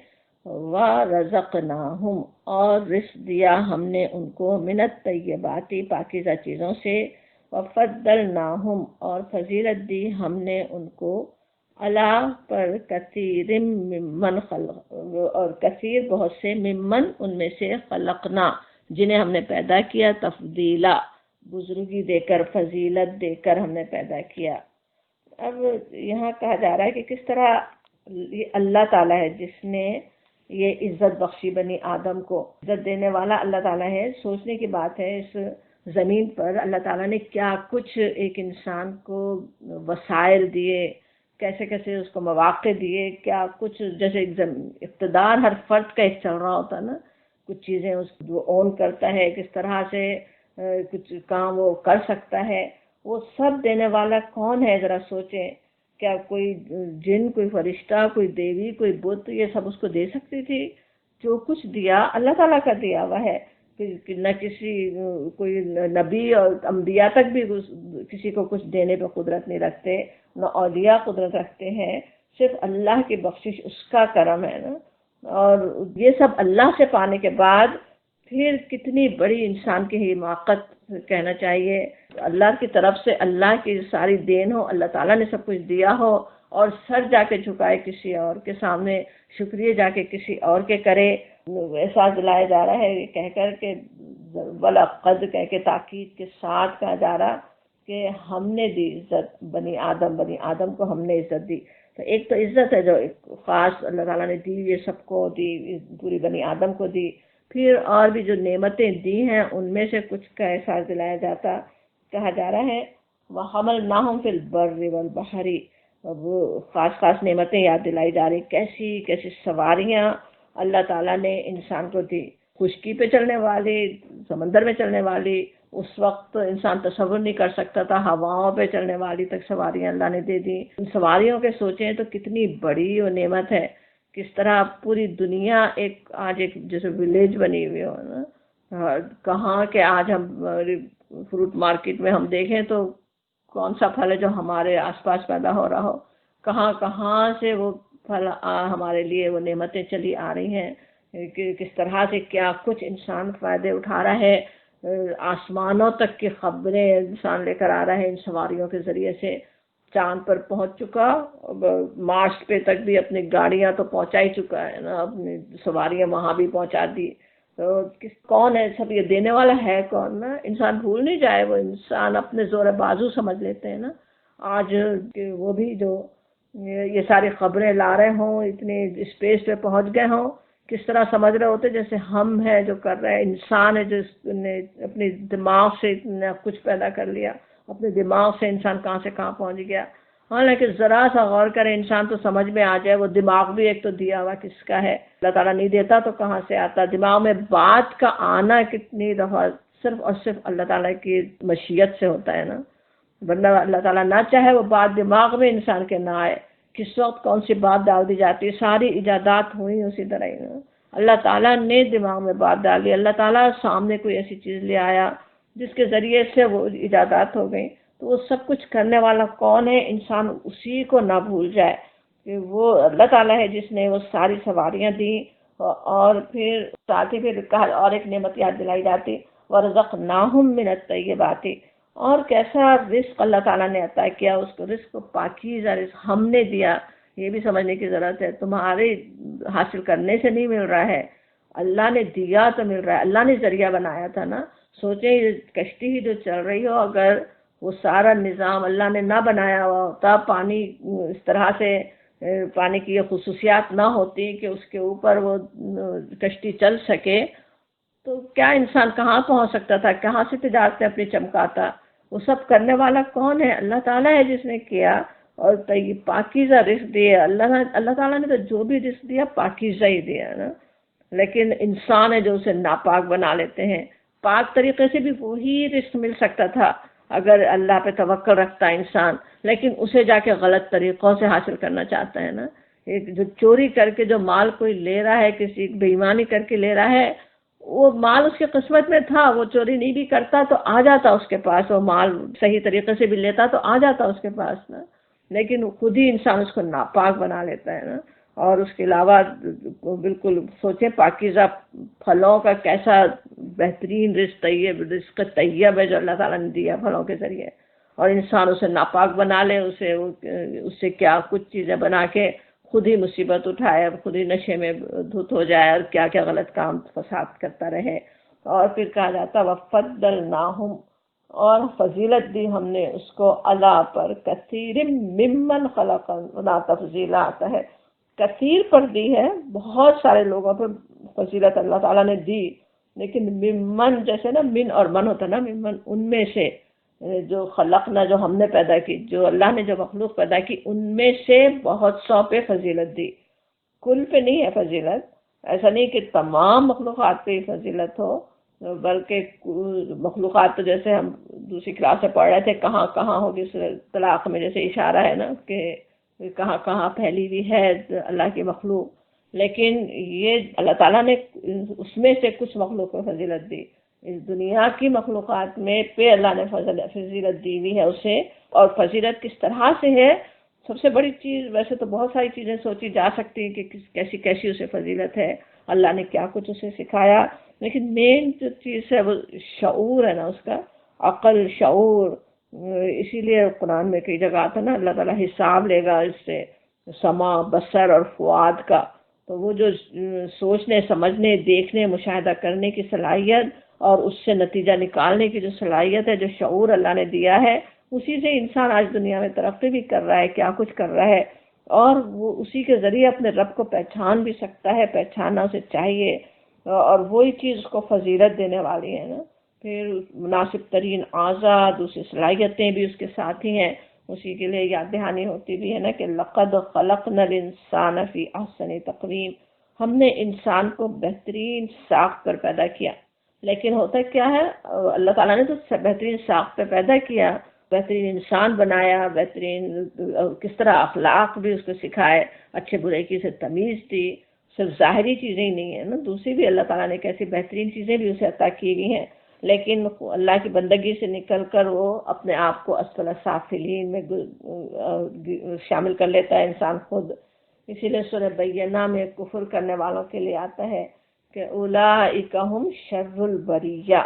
ورزقناہم اور رزق دیا ہم نے ان کو، من الطیبات پاکیزہ چیزوں سے، وفضلناہم اور فضیلت دی ہم نے ان کو، علی پر کثیر ممن خلق، اور کثیر بہت سے، ممن ان میں سے، خلقنا جنہیں ہم نے پیدا کیا، تفضیلا بزرگی دے کر، فضیلت دے کر ہم نے پیدا کیا۔ اب یہاں کہا جا رہا ہے کہ کس طرح یہ اللہ تعالیٰ ہے جس نے یہ عزت بخشی بنی آدم کو، عزت دینے والا اللہ تعالیٰ ہے۔ سوچنے کی بات ہے، اس زمین پر اللہ تعالیٰ نے کیا کچھ ایک انسان کو وسائل دیے، کیسے کیسے اس کو مواقع دیے، کیا کچھ، جیسے اقتدار ہر فرد کا ایک چل رہا ہوتا نا، کچھ چیزیں اس وہ اون کرتا ہے، کس طرح سے کچھ کام وہ کر سکتا ہے، وہ سب دینے والا کون ہے، ذرا سوچیں، کیا کوئی جن، کوئی فرشتہ، کوئی دیوی، کوئی بت یہ سب اس کو دے سکتی تھی؟ جو کچھ دیا اللہ تعالیٰ کا دیا ہوا ہے، کہ نہ کوئی نبی اور انبیاء تک بھی کسی کو کچھ دینے پہ قدرت نہیں رکھتے، نہ اولیاء قدرت رکھتے ہیں، صرف اللہ کی بخشش، اس کا کرم ہے نا۔ اور یہ سب اللہ سے پانے کے بعد پھر کتنی بڑی انسان کی حماقت کہنا چاہیے، اللہ کی طرف سے اللہ کی ساری دین ہو، اللہ تعالیٰ نے سب کچھ دیا ہو، اور سر جا کے جھکائے کسی اور کے سامنے، شکریہ جا کے کسی اور کے کرے، احساس دلایا جا رہا ہے یہ کہہ کر کہ وَلَقَدْ کہہ کے تاکید کے ساتھ کہا جا رہا کہ ہم نے دی عزت بنی آدم کو ہم نے عزت دی۔ تو ایک تو عزت ہے جو ایک خاص اللہ تعالیٰ نے دی، یہ سب کو دی، پوری بنی آدم کو دی، پھر اور بھی جو نعمتیں دی ہیں ان میں سے کچھ کا احساس دلایا جاتا، کہا جا رہا ہے وَحَمَلْنَاهُمْ فِي الْبَرِّ وَالْبَحْرِ، وہ خاص خاص نعمتیں یاد دلائی جا رہی، کیسی کیسی سواریاں اللہ تعالیٰ نے انسان کو دی، خشکی پہ چلنے والی، سمندر میں چلنے والی، اس وقت انسان تصور نہیں کر سکتا تھا، ہواؤں پہ چلنے والی تک سواریاں اللہ نے دے دی۔ ان سواریوں کے سوچیں تو کتنی بڑی وہ نعمت ہے، کس طرح پوری دنیا آج ایک جیسے ولیج بنی ہوئی ہو نا، کہاں کہ آج ہم فروٹ مارکیٹ میں ہم دیکھیں تو کون سا پھل ہے جو ہمارے آس پاس پیدا ہو رہا ہو، کہاں کہاں سے وہ پھل ہمارے لیے وہ نعمتیں چلی آ رہی ہیں، کہ کس طرح سے کیا کچھ انسان فائدے اٹھا رہا ہے، آسمانوں تک کی خبریں انسان لے کر آ رہا ہے ان سواریوں کے ذریعے سے، چاند پر پہنچ چکا، مارس پہ تک بھی اپنی گاڑیاں تو پہنچا ہی چکا ہے نا، اپنی سواریاں وہاں بھی پہنچا دی، تو کون ہے سب یہ دینے والا ہے کون نا؟ انسان بھول نہیں جائے، وہ انسان اپنے زور بازو سمجھ لیتے ہیں نا آج، کہ وہ بھی جو یہ ساری خبریں لا رہے ہوں، اتنے اسپیس پہ پہنچ گئے ہوں، کس طرح سمجھ رہے ہوتے جیسے ہم ہیں جو کر رہے ہیں، انسان ہے جو نے اپنے دماغ سے اتنا کچھ پیدا کر لیا، اپنے دماغ سے انسان کہاں سے کہاں پہنچ گیا۔ ہاں لیکن ذرا سا غور کرے انسان تو سمجھ میں آ جائے، وہ دماغ بھی ایک تو دیا ہوا کس کا ہے، اللہ تعالیٰ نہیں دیتا تو کہاں سے آتا، دماغ میں بات کا آنا کتنی دفعہ صرف اور صرف اللہ تعالیٰ کی مشیت سے ہوتا ہے نا، ورنہ اللہ تعالیٰ نہ چاہے وہ بات دماغ میں انسان کے نہ آئے، کس وقت کون سی بات ڈال دی جاتی ہے، ساری ایجادات ہوئی اسی طرح ہی نا، اللہ تعالیٰ نے دماغ میں بات ڈالی، اللہ تعالیٰ سامنے کوئی ایسی چیز لے آیا جس کے ذریعے سے وہ ایجادات ہو گئیں، تو وہ سب کچھ کرنے والا کون ہے، انسان اسی کو نہ بھول جائے کہ وہ اللہ تعالیٰ ہے جس نے وہ ساری سواریاں دیں، اور پھر ساتھ ہی پھر کہا اور ایک نعمت یاد دلائی جاتی، وَرَزَقْنَاهُم مِّنَ الطَّيِّبَاتِ، اور کیسا رزق اللہ تعالیٰ نے عطا کیا، اس کو رزق پاکیزہ رزق ہم نے دیا، یہ بھی سمجھنے کی ضرورت ہے، تمہارے حاصل کرنے سے نہیں مل رہا ہے، اللہ نے دیا تو مل رہا ہے، اللہ نے ذریعہ بنایا تھا نا، سوچیں یہ کشتی ہی جو چل رہی ہو، اگر وہ سارا نظام اللہ نے نہ بنایا ہوا ہوتا، پانی اس طرح سے پانی کی یہ خصوصیات نہ ہوتی کہ اس کے اوپر وہ کشتی چل سکے، تو کیا انسان کہاں پہنچ سکتا تھا، کہاں سے تجارتیں اپنی چمکاتا، وہ سب کرنے والا کون ہے، اللہ تعالیٰ ہے جس نے کیا، اور پاکیزہ رزق دیا، اللہ تعالیٰ نے تو جو بھی رزق دیا پاکیزہ ہی دیا نا، لیکن انسان ہے جو اسے ناپاک بنا لیتے ہیں، پاک طریقے سے بھی وہی رزق مل سکتا تھا اگر اللہ پہ توکل رکھتا انسان، لیکن اسے جا کے غلط طریقوں سے حاصل کرنا چاہتا ہے نا، ایک جو چوری کر کے جو مال کوئی لے رہا ہے، کسی بے ایمانی کر کے لے رہا ہے، وہ مال اس کی قسمت میں تھا، وہ چوری نہیں بھی کرتا تو آ جاتا اس کے پاس، وہ مال صحیح طریقے سے بھی لیتا تو آ جاتا اس کے پاس نا، لیکن خود ہی انسان اس کو ناپاک بنا لیتا ہے نا، اور اس کے علاوہ بالکل سوچیں پاکیزہ پھلوں کا کیسا بہترین رزق طیب ہے جو اللہ تعالیٰ نے دیا پھلوں کے ذریعے، اور انسان اسے ناپاک بنا لے، اس سے کیا کچھ چیزیں بنا کے خود ہی مصیبت اٹھائے، خود ہی نشے میں دھت ہو جائے، اور کیا کیا غلط کام فساد کرتا رہے، اور پھر کہا جاتا وَفَضَّلْنَاهُمْ، اور فضیلت دی ہم نے اس کو اللہ پر، کثیر ممن خلقنا تفضیلا آتا ہے، کثیر پر دی ہے، بہت سارے لوگوں پر فضیلت اللہ تعالیٰ نے دی، لیکن ممن جیسے نا من اور من ہوتا نا، ممن ان میں سے، جو خلقنا جو ہم نے پیدا کی، جو اللہ نے جو مخلوق پیدا کی ان میں سے بہت سو پہ فضیلت دی، کل پہ نہیں ہے فضیلت، ایسا نہیں کہ تمام مخلوقات پہ ہی فضیلت ہو، بلکہ مخلوقات تو جیسے ہم دوسری کلاس میں پڑھ رہے تھے کہاں کہاں ہوگی طلاق میں جیسے اشارہ ہے نا کہ کہاں کہاں پھیلی ہوئی ہے اللہ کی مخلوق، لیکن یہ اللہ تعالیٰ نے اس میں سے کچھ مخلوق کو فضیلت دی، اس دنیا کی مخلوقات میں پہ اللہ نے فضیلت دی ہوئی ہے اسے، اور فضیلت کس طرح سے ہے، سب سے بڑی چیز، ویسے تو بہت ساری چیزیں سوچی جا سکتی ہیں کہ کیسی کیسی اسے فضیلت ہے، اللہ نے کیا کچھ اسے سکھایا، لیکن مین جو چیز ہے وہ شعور ہے نا، اس کا عقل، شعور، اسی لیے قرآن میں کئی جگہ آتا ہے نا اللہ تعالیٰ حساب لے گا اس سے، سمع، بصر اور فؤاد کا، تو وہ جو سوچنے، سمجھنے، دیکھنے، مشاہدہ کرنے کی صلاحیت اور اس سے نتیجہ نکالنے کی جو صلاحیت ہے، جو شعور اللہ نے دیا ہے، اسی سے انسان آج دنیا میں ترقی بھی کر رہا ہے، کیا کچھ کر رہا ہے، اور وہ اسی کے ذریعے اپنے رب کو پہچان بھی سکتا ہے، پہچاننا اسے چاہیے، اور وہی چیز اس کو فضیلت دینے والی ہے نا، پھر مناسب ترین اعضاء، دوسری صلاحیتیں بھی اس کے ساتھ ہی ہیں، اسی کے لیے یاد دہانی ہوتی بھی ہے نا کہ لقد خلقنا الانسان فی احسن تقویم، ہم نے انسان کو بہترین ساخت پر پیدا کیا۔ لیکن ہوتا کیا ہے، اللہ تعالیٰ نے تو بہترین ساخت پہ پیدا کیا، بہترین انسان بنایا، بہترین کس طرح اخلاق بھی اس کو سکھائے، اچھے برے کی سے تمیز دی، صرف ظاہری چیزیں ہی نہیں ہیں نا، دوسری بھی اللہ تعالیٰ نے کیسی بہترین چیزیں بھی اسے عطا کی ہوئی ہیں، لیکن اللہ کی بندگی سے نکل کر وہ اپنے آپ کو اسفل سافلین میں شامل کر لیتا ہے انسان خود۔ اسی لیے سورہ بینہ میں کفر کرنے والوں کے لیے آتا ہے کہ اولئک ہم شر البریہ،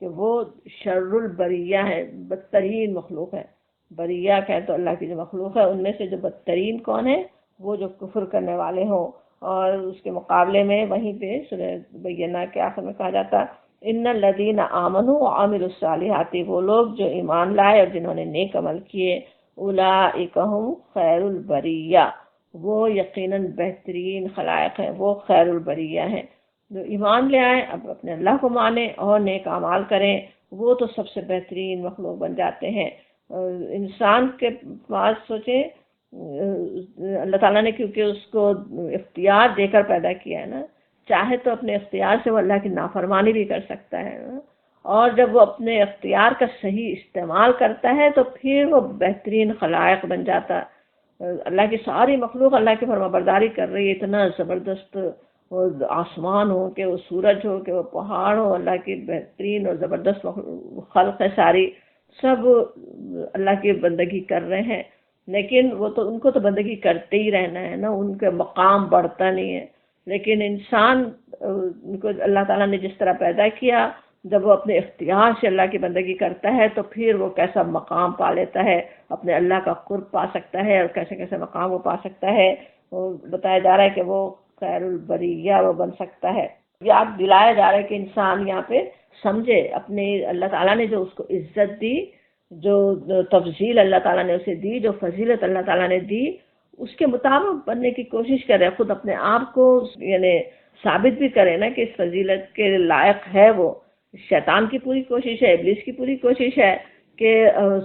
کہ وہ شر البریہ ہے، بدترین مخلوق ہے۔ بریہ کہیں تو اللہ کی جو مخلوق ہے ان میں سے جو بدترین کون ہے، وہ جو کفر کرنے والے ہوں۔ اور اس کے مقابلے میں وہیں پہ سورہ بینہ کے آخر میں کہا جاتا ان الذین آمنوا وعملوا الصالحات، وہ لوگ جو ایمان لائے اور جنہوں نے نیک عمل کیے، اولئک ہم خیر البریہ، وہ یقیناً بہترین خلائق ہیں، وہ خیر البریہ ہیں۔ جو ایمان لے آئیں، اب اپنے اللہ کو مانیں اور نیک اعمال کریں، وہ تو سب سے بہترین مخلوق بن جاتے ہیں۔ انسان کے پاس سوچیں، اللہ تعالیٰ نے کیونکہ اس کو اختیار دے کر پیدا کیا ہے نا، چاہے تو اپنے اختیار سے وہ اللہ کی نافرمانی بھی کر سکتا ہے نا، اور جب وہ اپنے اختیار کا صحیح استعمال کرتا ہے تو پھر وہ بہترین خلائق بن جاتا۔ اللہ کی ساری مخلوق اللہ کی فرما برداری کر رہی ہے، اتنا زبردست، وہ آسمان ہو کہ وہ سورج ہو کہ وہ پہاڑ ہو، اللہ کی بہترین اور زبردست خلق ہے ساری، سب اللہ کی بندگی کر رہے ہیں، لیکن وہ تو ان کو تو بندگی کرتے ہی رہنا ہے نا، ان کا مقام بڑھتا نہیں ہے۔ لیکن انسان کو اللہ تعالیٰ نے جس طرح پیدا کیا، جب وہ اپنے اختیار سے اللہ کی بندگی کرتا ہے تو پھر وہ کیسا مقام پا لیتا ہے، اپنے اللہ کا قرب پا سکتا ہے، اور کیسے کیسے مقام وہ پا سکتا ہے، وہ بتایا جا رہا ہے کہ وہ خیر البریہ وہ بن سکتا ہے۔ یاد دلایا جا رہا ہے کہ انسان یہاں پہ سمجھے اپنے اللہ تعالیٰ نے جو اس کو عزت دی، جو تفضیل اللہ تعالیٰ نے اسے دی، جو فضیلت اللہ تعالیٰ نے دی، اس کے مطابق بننے کی کوشش کرے، خود اپنے آپ کو یعنی ثابت بھی کرے نا کہ اس فضیلت کے لائق ہے وہ۔ شیطان کی پوری کوشش ہے، ابلیس کی پوری کوشش ہے کہ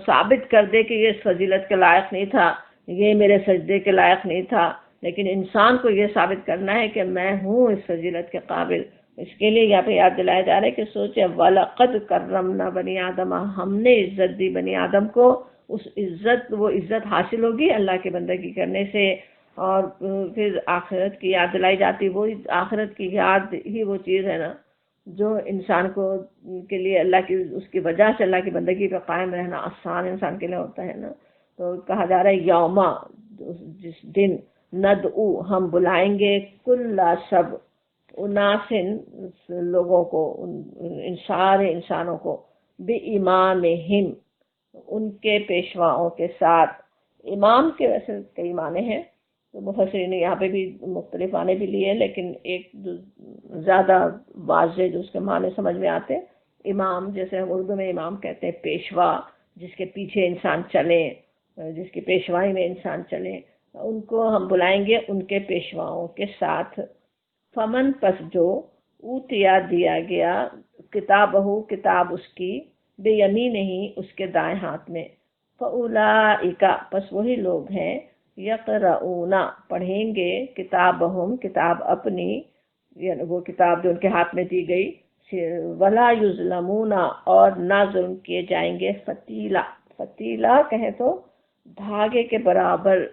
ثابت کر دے کہ یہ اس فضیلت کے لائق نہیں تھا، یہ میرے سجدے کے لائق نہیں تھا، لیکن انسان کو یہ ثابت کرنا ہے کہ میں ہوں اس فضیلت کے قابل۔ اس کے لیے یہاں پہ یاد دلایا جا رہا ہے کہ سوچے وَلَقَدْ كَرَّمْنَا بَنِي آدَمَ، ہم نے عزت دی بنی آدم کو، اس عزت وہ عزت حاصل ہوگی اللہ کی بندگی کرنے سے۔ اور پھر آخرت کی یاد دلائی جاتی، وہ آخرت کی یاد ہی وہ چیز ہے نا جو انسان کو کے لیے اللہ کی اس کی وجہ سے اللہ کی بندگی پہ قائم رہنا آسان انسان کے لیے ہوتا ہے نا۔ تو کہا جا رہا ہے یوما، جس دن، ندعو ہم بلائیں گے، کل سب، اناسن لوگوں کو، ان سارے انسانوں کو، بے امامہم، ان کے پیشواؤں کے ساتھ۔ امام کے ویسے کئی معنی ہیں، تو مفسرین نے یہاں پہ بھی مختلف معنی بھی لیے، لیکن ایک جو زیادہ واضح جو اس کے معنی سمجھ میں آتے، امام جیسے ہم اردو میں امام کہتے ہیں پیشوا، جس کے پیچھے انسان چلے، جس کی پیشوائی میں انسان چلے، ان کو ہم بلائیں گے ان کے پیشواؤں کے ساتھ۔ فمن، پس جو، اوتیا دیا گیا، کتابہ کتاب اس کی، بے یمینہ اس کے دائیں ہاتھ میں، فاولئک، پس وہی لوگ ہیں، یقرؤون پڑھیں گے، کتابہم کتاب اپنی، یعنی وہ کتاب جو ان کے ہاتھ میں دی گئی، ولا یظلمون اور نہ ظلم کیے جائیں گے، فتیلا، فتیلا کہیں تو دھاگے کے برابر،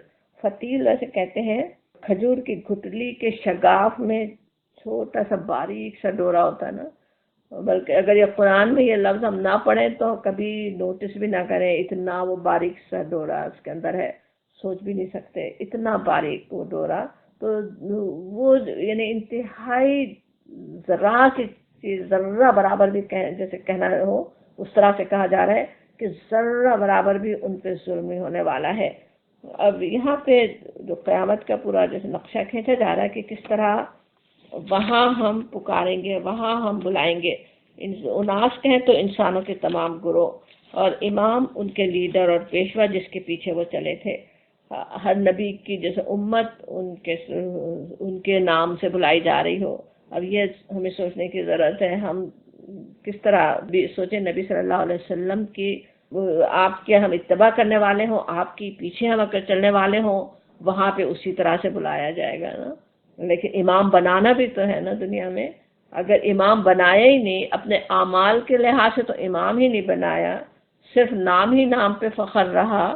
فتیل ایسے کہتے ہیں کھجور کی گٹھلی کے شگاف میں چھوٹا سا باریک سا ڈورا ہوتا ہے نا، بلکہ اگر یہ قرآن میں یہ لفظ ہم نہ پڑھیں تو کبھی نوٹس بھی نہ کریں، اتنا وہ باریک سا ڈورا اس کے اندر ہے، سوچ بھی نہیں سکتے اتنا باریک وہ ڈورا۔ تو وہ یعنی انتہائی ذرا کی چیز، ذرہ برابر بھی جیسے کہنا ہو اس طرح سے کہا جا رہا ہے کہ ذرہ برابر بھی ان پہ ظلم نہیں ہونے والا ہے۔ اب یہاں پہ جو قیامت کا پورا جیسے نقشہ کھینچا جا رہا ہے کہ کس طرح وہاں ہم پکاریں گے، وہاں ہم بلائیں گے، اناس کہیں تو انسانوں کے تمام گروہ، اور امام ان کے لیڈر اور پیشوا جس کے پیچھے وہ چلے تھے۔ ہر نبی کی جیسے امت ان کے نام سے بلائی جا رہی ہو۔ اب یہ ہمیں سوچنے کی ضرورت ہے، ہم کس طرح بھی سوچیں نبی صلی اللہ علیہ وسلم کی آپ کے ہم اتباع کرنے والے ہوں، آپ کی پیچھے ہم اگر چلنے والے ہوں، وہاں پہ اسی طرح سے بلایا جائے گا نا۔ لیکن امام بنانا بھی تو ہے نا دنیا میں، اگر امام بنایا ہی نہیں، اپنے اعمال کے لحاظ سے تو امام ہی نہیں بنایا، صرف نام ہی نام پہ فخر رہا،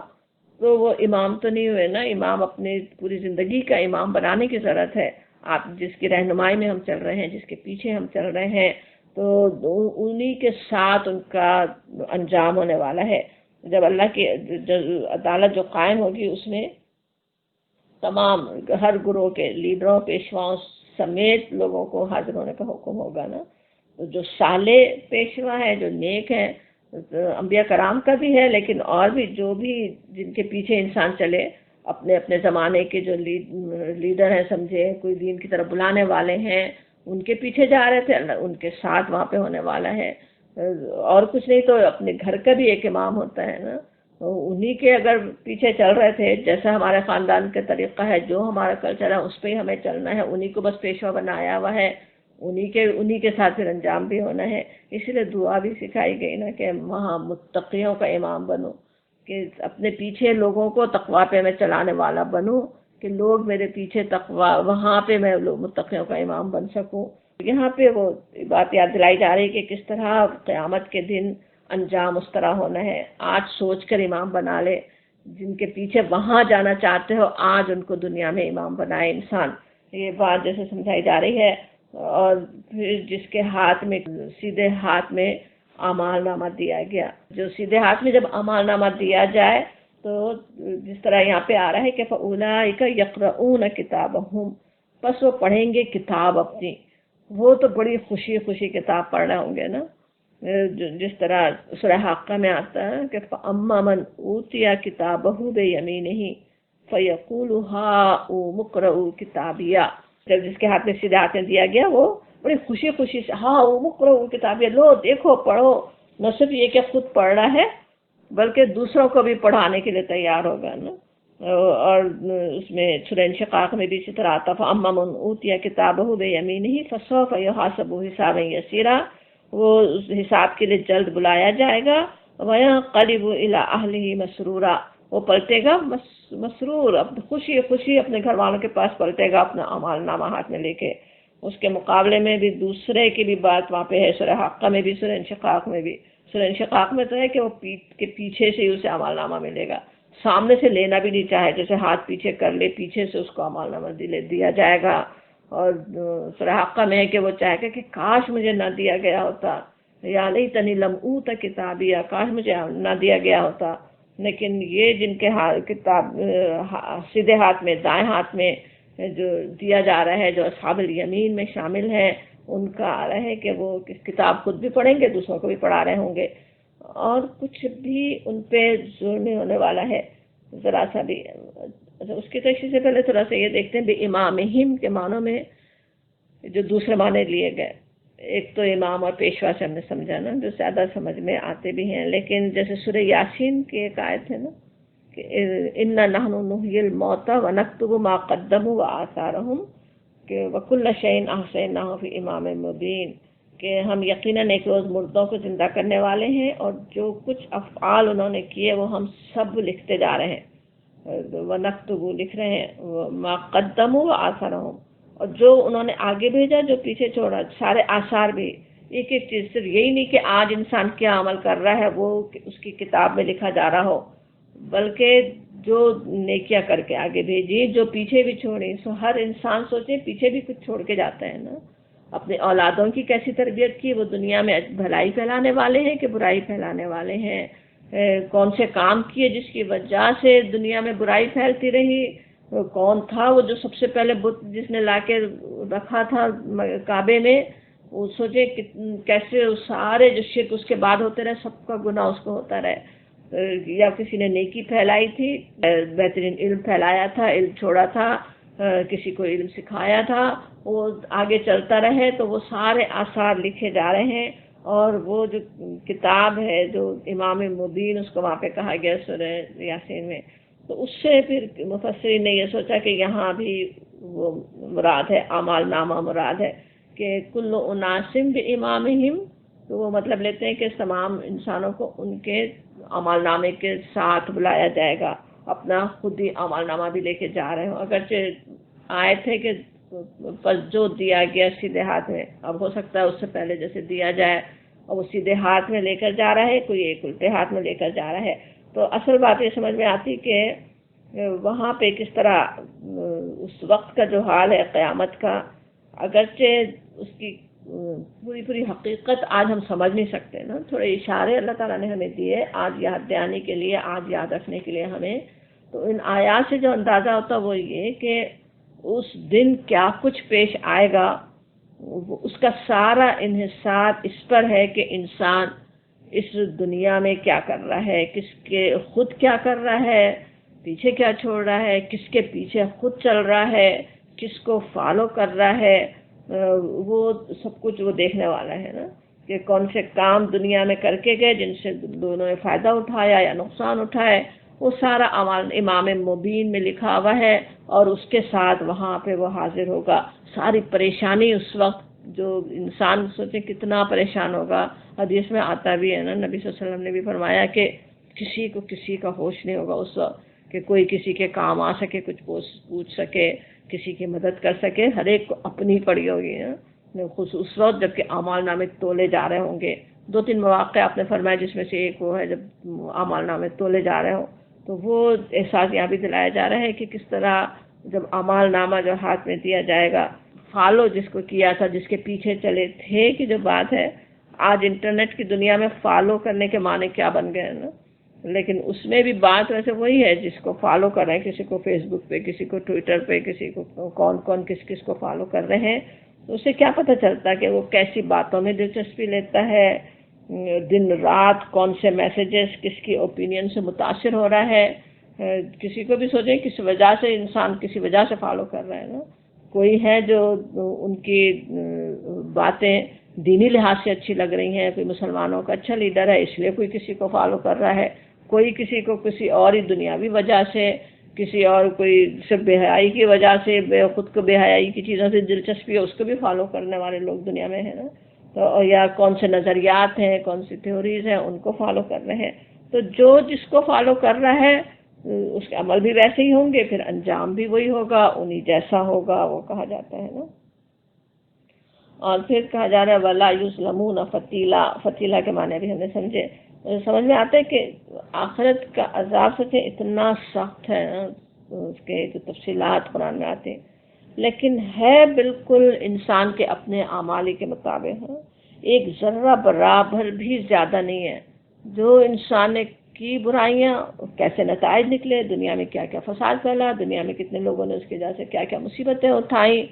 تو وہ امام تو نہیں ہوئے نا۔ امام اپنے پوری زندگی کا امام بنانے کی ضرورت ہے۔ آپ جس کی رہنمائی میں ہم چل رہے ہیں، جس کے پیچھے ہم چل رہے ہیں، تو انہی کے ساتھ ان کا انجام ہونے والا ہے۔ جب اللہ کی عدالت جو قائم ہوگی، اس میں تمام ہر گروہ کے لیڈروں، پیشواؤں سمیت لوگوں کو حاضر ہونے کا حکم ہوگا نا۔ تو جو صالح پیشوا ہے، جو نیک ہے، انبیاء کرام کا بھی ہے، لیکن اور بھی جو بھی جن کے پیچھے انسان چلے، اپنے اپنے زمانے کے جو لیڈر ہیں، سمجھے کوئی دین کی طرف بلانے والے ہیں، ان کے پیچھے جا رہے تھے، اللہ ان کے ساتھ وہاں پہ ہونے والا ہے۔ اور کچھ نہیں تو اپنے گھر کا بھی ایک امام ہوتا ہے نا، انہی کے اگر پیچھے چل رہے تھے، جیسا ہمارے خاندان کا طریقہ ہے، جو ہمارا کلچر ہے، اس پہ ہی ہمیں چلنا ہے، انہی کو بس پیشوا بنایا ہوا ہے، انہی کے ساتھ پھر انجام بھی ہونا ہے۔ اسی لیے دعا بھی سکھائی گئی نا کہ وہاں متقیوں کا امام بنو، کہ اپنے پیچھے لوگوں کو تقویٰ پہ میں چلانے والا بنوں، کہ لوگ میرے پیچھے تقویٰ، وہاں پہ میں متقیوں کا امام بن سکوں۔ یہاں پہ وہ بات یاد دلائی جا رہی کہ کس طرح قیامت کے دن انجام اس طرح ہونا ہے۔ آج سوچ کر امام بنا لے، جن کے پیچھے وہاں جانا چاہتے ہو، آج ان کو دنیا میں امام بنائے انسان۔ یہ بات جیسے سمجھائی جا رہی ہے۔ اور پھر جس کے ہاتھ میں، سیدھے ہاتھ میں اعمال نامہ دیا گیا، جو سیدھے ہاتھ میں جب اعمال نامہ دیا جائے تو جس طرح یہاں پہ آ رہا ہے کہ فَأُولَٰئِكَ يَقْرَؤُونَ كِتَابَهُمْ، پس وہ پڑھیں گے کتاب اپنی۔ وہ تو بڑی خوشی خوشی کتاب پڑھ رہے ہوں گے نا، جس طرح سورہ حاقہ میں آتا ہے کہ فَأَمَّا مَنْ أُوتِيَ كِتَابَهُ بِيَمِينِهِ فَيَقُولُ هَاؤُمُ اقْرَءُوا كِتَابِيَهْ، جب جس کے ہاتھ میں سیدھے ہاتھ میں دیا گیا، وہ بڑی خوشی خوشی سے ہاؤمُ اقْرَءُوا كِتَابِيَهْ، لو دیکھو پڑھو، نہ صرف یہ کہ خود پڑھ رہا ہے بلکہ دوسروں کو بھی پڑھانے کے لیے تیار ہوگا نا۔ اور اس میں سورہ انشقاق میں بھی اسی طرح آتا فَأَمَّا مَنْ أُوتِيَ كِتَابَهُ بِيَمِينِهِ فَسَوْفَ يُحَاسَبُ حِسَابًا يَسِيرًا، وہ اس حساب کے لیے جلد بلایا جائے گا۔ وَيَنقَلِبُ إِلَىٰ أَهْلِهِ مَسْرُورًا، وہ پلٹے گا مسرور، خوشی خوشی اپنے گھر والوں کے پاس پلٹے گا اپنا اعمال نامہ ہاتھ میں لے کے۔ اس کے مقابلے میں بھی دوسرے کی بھی بات وہاں پہ ہے، سورہ حاقہ میں بھی، سورہ انشقاق میں بھی۔ سورہ انشقاق میں تو ہے کہ وہ پیٹھ کے پیچھے سے ہی اسے اعمال نامہ ملے گا، سامنے سے لینا بھی نہیں چاہے، جیسے ہاتھ پیچھے کر لے، پیچھے سے اس کو اعمال نامہ دیا جائے گا۔ اور سورہ حاقہ میں ہے کہ وہ چاہے گا کہ کاش مجھے نہ دیا گیا ہوتا، یا لیتنی لم اوت کتابیہ، کاش مجھے نہ دیا گیا ہوتا۔ لیکن یہ جن کے کتاب سیدھے ہاتھ میں، دائیں ہاتھ میں جو دیا جا رہا ہے، جو اصحاب الیمین میں شامل ہیں، ان کا آ رہا ہے کہ وہ کتاب خود بھی پڑھیں گے، دوسروں کو بھی پڑھا رہے ہوں گے، اور کچھ بھی ان پہ ظلم نہیں ہونے والا ہے ذرا سا بھی۔ اس کی تشریح سے پہلے تھوڑا سا یہ دیکھتے ہیں بے امامہم کے معنوں میں جو دوسرے معنی لیے گئے۔ ایک تو امام اور پیشوا سے ہم نے سمجھا نا، جو زیادہ سمجھ میں آتے بھی ہیں، لیکن جیسے سورہ یاسین کی ایک آیت ہے نا کہ اِنَّا نَحْنُ نُحْيِي الْمَوْتَىٰ وَنَكْتُبُ مَا قَدَّمُوا وَآثَارَهُمْ کہ وَكُلَّ شَيْءٍ أَحْصَيْنَاهُ فِي إِمَامٍ مُبِينٍ، کہ ہم یقیناً ایک روز مردوں کو زندہ کرنے والے ہیں، اور جو کچھ افعال انہوں نے کیے وہ ہم سب لکھتے جا رہے ہیں، وَنَكْتُبُ لکھ رہے ہیں، مَا قَدَّمُوا وَآثَارَهُمْ، اور جو انہوں نے آگے بھیجا، جو پیچھے چھوڑا، سارے آثار بھی، ایک ایک چیز، صرف یہی نہیں کہ آج انسان کیا عمل کر رہا ہے وہ اس کی کتاب میں لکھا جا رہا ہو، بلکہ جو نیکیاں کر کے آگے بھیجی، جو پیچھے بھی چھوڑی۔ سو ہر انسان سوچے پیچھے بھی کچھ چھوڑ کے جاتا ہے نا، اپنے اولادوں کی کیسی تربیت کی، وہ دنیا میں بھلائی پھیلانے والے ہیں کہ برائی پھیلانے والے ہیں، کون سے کام کیے جس کی وجہ سے دنیا میں برائی پھیلتی رہی، کون تھا وہ جو سب سے پہلے بت جس نے لا کے رکھا تھا کعبے میں، وہ سوچے کیسے سارے جو شرک اس کے بعد ہوتے رہے، سب کا گناہ اس کو ہوتا رہے۔ یا کسی نے نیکی پھیلائی تھی، بہترین علم پھیلایا تھا، علم چھوڑا تھا، کسی کو علم سکھایا تھا، وہ آگے چلتا رہے، تو وہ سارے آثار لکھے جا رہے ہیں۔ اور وہ جو کتاب ہے جو امام مبین، اس کو وہاں پہ کہا گیا سورہ یاسین میں، تو اس سے پھر مفسرین نے یہ سوچا کہ یہاں بھی وہ مراد ہے، اعمال نامہ مراد ہے کہ کل اناس بامامہم، تو وہ مطلب لیتے ہیں کہ تمام انسانوں کو ان کے اعمال نامے کے ساتھ بلایا جائے گا، اپنا خود ہی اعمال نامہ بھی لے کے جا رہے ہوں۔ اگرچہ آئے تھے کہ پر جو دیا گیا سیدھے ہاتھ میں، اب ہو سکتا ہے اس سے پہلے جیسے دیا جائے اور وہ سیدھے ہاتھ میں لے کر جا رہا ہے، کوئی ایک الٹے ہاتھ میں لے کر جا رہا ہے۔ تو اصل بات یہ سمجھ میں آتی کہ وہاں پہ کس طرح اس وقت کا جو حال ہے قیامت کا، اگرچہ اس کی پوری حقیقت آج ہم سمجھ نہیں سکتے نا، تھوڑے اشارے اللہ تعالیٰ نے ہمیں دیے آج یاد دلانے کے لیے، آج یاد رکھنے کے لیے ہمیں۔ تو ان آیات سے جو اندازہ ہوتا وہ یہ کہ اس دن کیا کچھ پیش آئے گا، اس کا سارا انحصار اس پر ہے کہ انسان اس دنیا میں کیا کر رہا ہے، کس کے خود کیا کر رہا ہے، پیچھے کیا چھوڑ رہا ہے، کس کے پیچھے خود چل رہا ہے، کس کو فالو کر رہا ہے، وہ سب کچھ وہ دیکھنے والا ہے نا، کہ کون سے کام دنیا میں کر کے گئے جن سے دونوں نے فائدہ اٹھایا یا نقصان اٹھائے، وہ سارا امام مبین میں لکھا ہوا ہے، اور اس کے ساتھ وہاں پہ وہ حاضر ہوگا۔ ساری پریشانی اس وقت جو انسان سوچے کتنا پریشان ہوگا، حدیث میں آتا بھی ہے نا، نبی صلی اللہ علیہ وسلم نے بھی فرمایا کہ کسی کو کسی کا ہوش نہیں ہوگا اس وقت، کہ کوئی کسی کے کام آ سکے، کچھ پوچھ سکے، کسی کی مدد کر سکے، ہر ایک کو اپنی پڑی ہوگی نا، خصوص اس وقت جب کہ اعمال نامے تولے جا رہے ہوں گے۔ 2-3 مواقع آپ نے فرمایا جس میں سے ایک وہ ہے جب اعمال نامے تولے جا رہے ہوں، تو وہ احساس یہاں بھی دلایا جا رہا ہے کہ کس طرح جب اعمال نامہ جو ہاتھ میں دیا جائے گا، فالو جس کو کیا تھا، جس کے پیچھے چلے تھے، کہ جو بات ہے آج انٹرنیٹ کی دنیا میں فالو کرنے کے معنی کیا بن گئے ہیں نا، لیکن اس میں بھی بات ویسے وہی ہے، جس کو فالو کر رہے ہیں، کسی کو فیس بک پہ، کسی کو ٹویٹر پہ، کسی کو کون کس کو فالو کر رہے ہیں، تو اس سے کیا پتہ چلتا کہ وہ کیسی باتوں میں دلچسپی لیتا ہے، دن رات کون سے میسیجز، کس کی اوپینین سے متاثر ہو رہا ہے۔ کسی کو بھی سوچیں کس وجہ سے انسان کسی وجہ سے فالو کر رہا ہے نا، کوئی ہے جو ان کی باتیں دینی لحاظ سے اچھی لگ رہی ہیں، کوئی مسلمانوں کا اچھا لیڈر ہے اس لیے کوئی کسی کو فالو کر رہا ہے، کوئی کسی کو کسی اور ہی دنیاوی وجہ سے، کسی اور کوئی صرف بے حیائی کی وجہ سے، خود کو بے حیائی کی چیزوں سے دلچسپی ہے، اس کو بھی فالو کرنے والے لوگ دنیا میں ہیں نا، تو یا کون سے نظریات ہیں، کون سی تھیوریز ہیں، ان کو فالو کر رہے ہیں۔ تو جو جس کو فالو کر رہا ہے اس کے عمل بھی ویسے ہی ہوں گے، پھر انجام بھی وہی ہوگا، انہی جیسا ہوگا، وہ کہا جاتا ہے نا۔ اور پھر کہا جا رہا ہے وَلَا يُظْلَمُونَ فَتِيلًا، فتیلہ کے معنی بھی ہم نے سمجھ میں آتا ہے کہ آخرت کا عذاب سچ اتنا سخت ہے نا، اس کے جو تفصیلات قرآن میں آتے ہیں، لیکن ہے بالکل انسان کے اپنے اعمال کے مطابق ہے، ایک ذرہ برابر بھی زیادہ نہیں ہے۔ جو انسان نے کی برائیاں، کیسے نتائج نکلے، دنیا میں کیا کیا فساد پھیلا، دنیا میں کتنے لوگوں نے اس کی وجہ سے کیا کیا مصیبتیں اٹھائیں،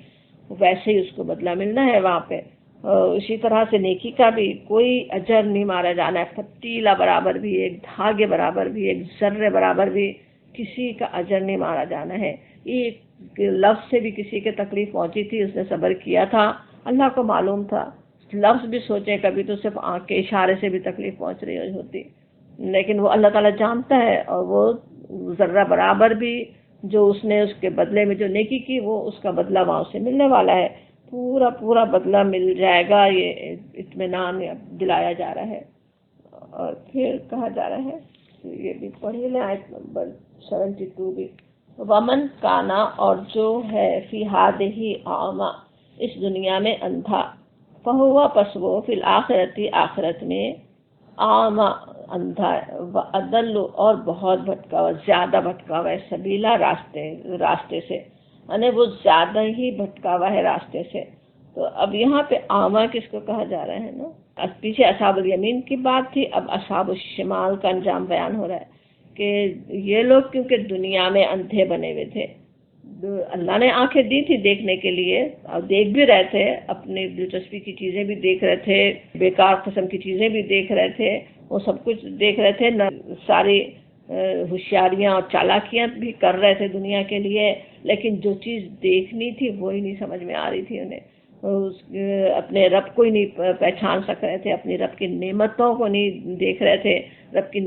ویسے ہی اس کو بدلہ ملنا ہے وہاں پہ۔ اسی طرح سے نیکی کا بھی کوئی اجر نہیں مارا جانا ہے، فتیلہ برابر بھی، ایک دھاگے برابر بھی، ایک ذرے برابر بھی کسی کا اجر نہیں مارا جانا ہے۔ ایک لفظ سے بھی کسی کے تکلیف پہنچی تھی، اس نے صبر کیا تھا، اللہ کو معلوم تھا، لفظ بھی سوچیں کبھی تو صرف آنکھ کے اشارے سے بھی تکلیف پہنچ رہی ہوتی، لیکن وہ اللہ تعالیٰ جانتا ہے، اور وہ ذرہ برابر بھی جو اس نے اس کے بدلے میں جو نیکی کی، وہ اس کا بدلہ وہاں سے ملنے والا ہے، پورا بدلہ مل جائے گا، یہ اطمینان دلایا جا رہا ہے۔ اور پھر کہا جا رہا ہے، یہ بھی پڑھی لیں آیت نمبر 72 بھی، ومن کانا، اور جو ہے فی ہذہ اعمی، اس دنیا میں اندھا، فہو، پس وہ فی الآخرۃ، آخرت میں اعمی، اندھا، واضل، اور بہت بھٹکا ہوا، زیادہ بھٹکا ہوا ہے، سبیلا، راستے سے، یعنی وہ زیادہ ہی بھٹکا ہوا ہے راستے سے۔ تو اب یہاں پہ اعمی کس کو کہا جا رہا ہے نا، پیچھے اصحاب الیمین کی بات تھی، اب اصحاب الشمال کا انجام بیان ہو رہا ہے کہ یہ لوگ کیونکہ دنیا میں اندھے بنے ہوئے تھے، اللہ نے آنکھیں دی تھی دیکھنے کے لیے، اور دیکھ بھی رہے تھے، اپنی دلچسپی کی چیزیں بھی دیکھ رہے تھے، بیکار قسم کی چیزیں بھی دیکھ رہے تھے، وہ سب کچھ دیکھ رہے تھے، ساری ہوشیاریاں اور چالاکیاں بھی کر رہے تھے دنیا کے لیے، لیکن جو چیز دیکھنی تھی وہی نہیں سمجھ میں آ رہی تھی انہیں، اپنے رب کو ہی نہیں پہچان سک رہے تھے، اپنی رب کی نعمتوں کو نہیں دیکھ رہے تھے، رب کی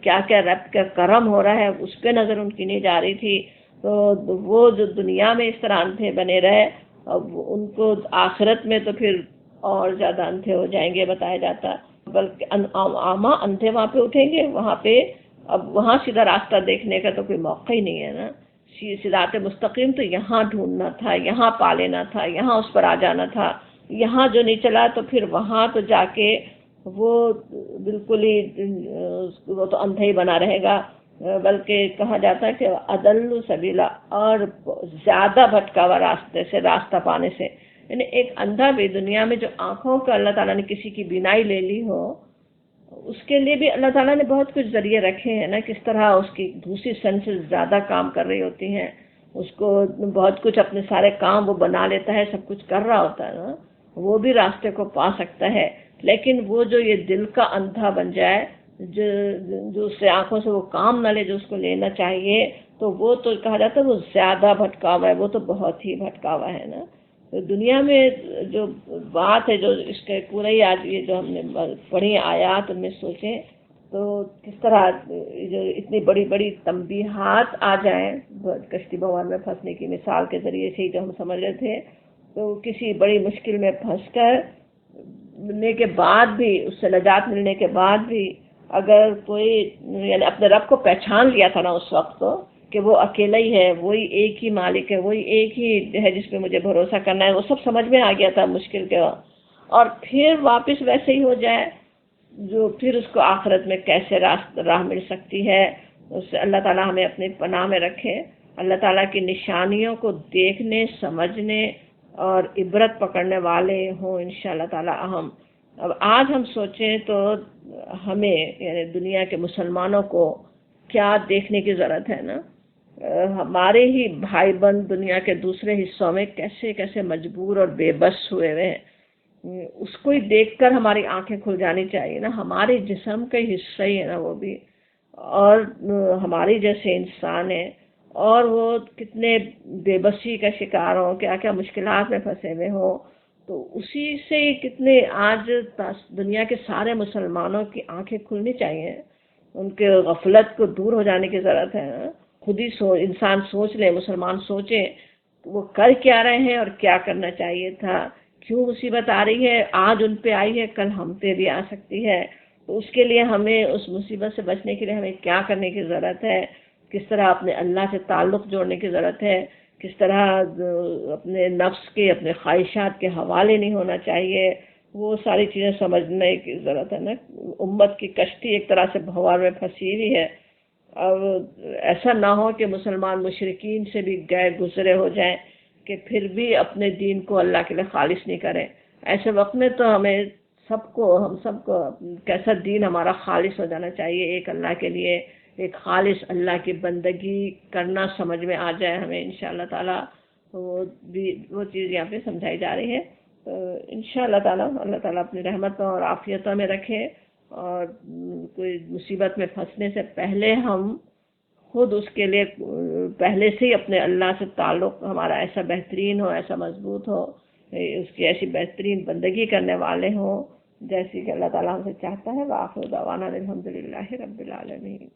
کیا کیا رب کا کرم ہو رہا ہے اس پہ نظر ان کی نہیں جا رہی تھی۔ تو وہ جو دنیا میں اس طرح اندھے بنے رہے، اب ان کو آخرت میں تو پھر اور زیادہ اندھے ہو جائیں گے بتایا جاتا، بلکہ عامہ اندھے وہاں پہ اٹھیں گے، وہاں پہ اب وہاں سیدھا راستہ دیکھنے کا تو کوئی موقع ہی نہیں ہے نا۔ صراط مستقیم تو یہاں ڈھونڈنا تھا، یہاں پا لینا تھا، یہاں اس پر آ جانا تھا، یہاں جو نہیں چلا تو پھر وہاں تو جا کے وہ بالکل ہی وہ تو اندھا ہی بنا رہے گا، بلکہ کہا جاتا ہے کہ اضل سبیلا، اور زیادہ بھٹکا ہوا راستے سے راستہ پانے سے، یعنی ایک اندھا بھی دنیا میں جو آنکھوں کا اللہ تعالیٰ نے کسی کی بینائی لے لی ہو، اس کے لیے بھی اللہ تعالیٰ نے بہت کچھ ذریعے رکھے ہیں نا، کس طرح اس کی دوسری سینسز زیادہ کام کر رہی ہوتی ہیں، اس کو بہت کچھ اپنے سارے کام وہ بنا لیتا ہے، سب کچھ کر رہا ہوتا ہے نا، وہ بھی راستے کو پا سکتا ہے۔ لیکن وہ جو یہ دل کا اندھا بن جائے، جو اس سے آنکھوں سے وہ کام نہ لے جو اس کو لینا چاہیے، تو وہ تو کہا جاتا ہے وہ زیادہ بھٹکا ہوا ہے، وہ تو بہت ہی بھٹکا ہوا ہے نا۔ تو دنیا میں جو بات ہے، جو اس کے پورا ہی آج یہ جو ہم نے پڑھی آیات ان میں سوچیں تو کس طرح جو اتنی بڑی بڑی تنبیہات آ جائیں، کشتی بھگوان میں پھنسنے کی مثال کے ذریعے سے ہی جو ہم سمجھ رہے تھے، تو کسی بڑی مشکل میں پھنس کر ملنے کے بعد بھی، اس سے نجات ملنے کے بعد بھی، اگر کوئی یعنی اپنے رب کو پہچان لیا تھا نا اس وقت تو، کہ وہ اکیلا ہی ہے، وہی ایک ہی مالک ہے، وہی ایک ہی ہے جس پہ مجھے بھروسہ کرنا ہے، وہ سب سمجھ میں آ گیا تھا مشکل کے وقت، اور پھر واپس ویسے ہی ہو جائے، جو پھر اس کو آخرت میں کیسے راہ مل سکتی ہے، اس سے اللہ تعالیٰ ہمیں اپنی پناہ میں رکھے، اللہ تعالیٰ کی نشانیوں کو دیکھنے، سمجھنے اور عبرت پکڑنے والے ہوں انشاءاللہ تعالیٰ ہم۔ اب آج ہم سوچیں تو ہمیں یعنی دنیا کے مسلمانوں کو کیا دیکھنے کی ضرورت ہے نا، ہمارے ہی بھائی بند دنیا کے دوسرے حصوں میں کیسے کیسے مجبور اور بے بس ہوئے ہوئے ہیں، اس کو ہی دیکھ کر ہماری آنکھیں کھل جانی چاہیے نا، ہمارے جسم کا حصہ ہی ہے نا وہ بھی، اور ہماری جیسے انسان ہیں، اور وہ کتنے بے بسی کا شکار ہوں، کیا کیا مشکلات میں پھنسے ہوئے ہوں، تو اسی سے کتنے آج دنیا کے سارے مسلمانوں کی آنکھیں کھلنی چاہیے، ان کے غفلت کو دور ہو جانے کی ضرورت ہے۔ خود ہی انسان سوچ لے، مسلمان سوچے وہ کر کیا رہے ہیں اور کیا کرنا چاہیے تھا، کیوں مصیبت آ رہی ہے، آج ان پہ آئی ہے کل ہم پہ بھی آ سکتی ہے، تو اس کے لیے ہمیں اس مصیبت سے بچنے کے لیے ہمیں کیا کرنے کی ضرورت ہے، کس طرح اپنے اللہ سے تعلق جوڑنے کی ضرورت ہے، کس طرح اپنے نفس کے اپنے خواہشات کے حوالے نہیں ہونا چاہیے، وہ ساری چیزیں سمجھنے کی ضرورت ہے نا۔ امت کی کشتی ایک طرح سے بھنور میں پھنسی ہوئی ہے، اب ایسا نہ ہو کہ مسلمان مشرکین سے بھی گئے گزرے ہو جائیں کہ پھر بھی اپنے دین کو اللہ کے لیے خالص نہیں کریں۔ ایسے وقت میں تو ہم سب کو کیسا دین ہمارا خالص ہو جانا چاہیے، ایک اللہ کے لیے ایک خالص اللہ کی بندگی کرنا سمجھ میں آ جائے ہمیں انشاءاللہ تعالیٰ، وہ چیز یہاں پہ سمجھائی جا رہی ہے۔ انشاءاللہ تعالیٰ اللہ تعالیٰ اپنی رحمتوں اور عافیتوں میں رکھے، اور کوئی مصیبت میں پھنسنے سے پہلے ہم خود اس کے لیے پہلے سے ہی اپنے اللہ سے تعلق ہمارا ایسا بہترین ہو، ایسا مضبوط ہو، اس کی ایسی بہترین بندگی کرنے والے ہوں جیسی کہ اللہ تعالیٰ ہم سے چاہتا ہے۔ وآخر دعوانا الحمدللہ رب العالمین۔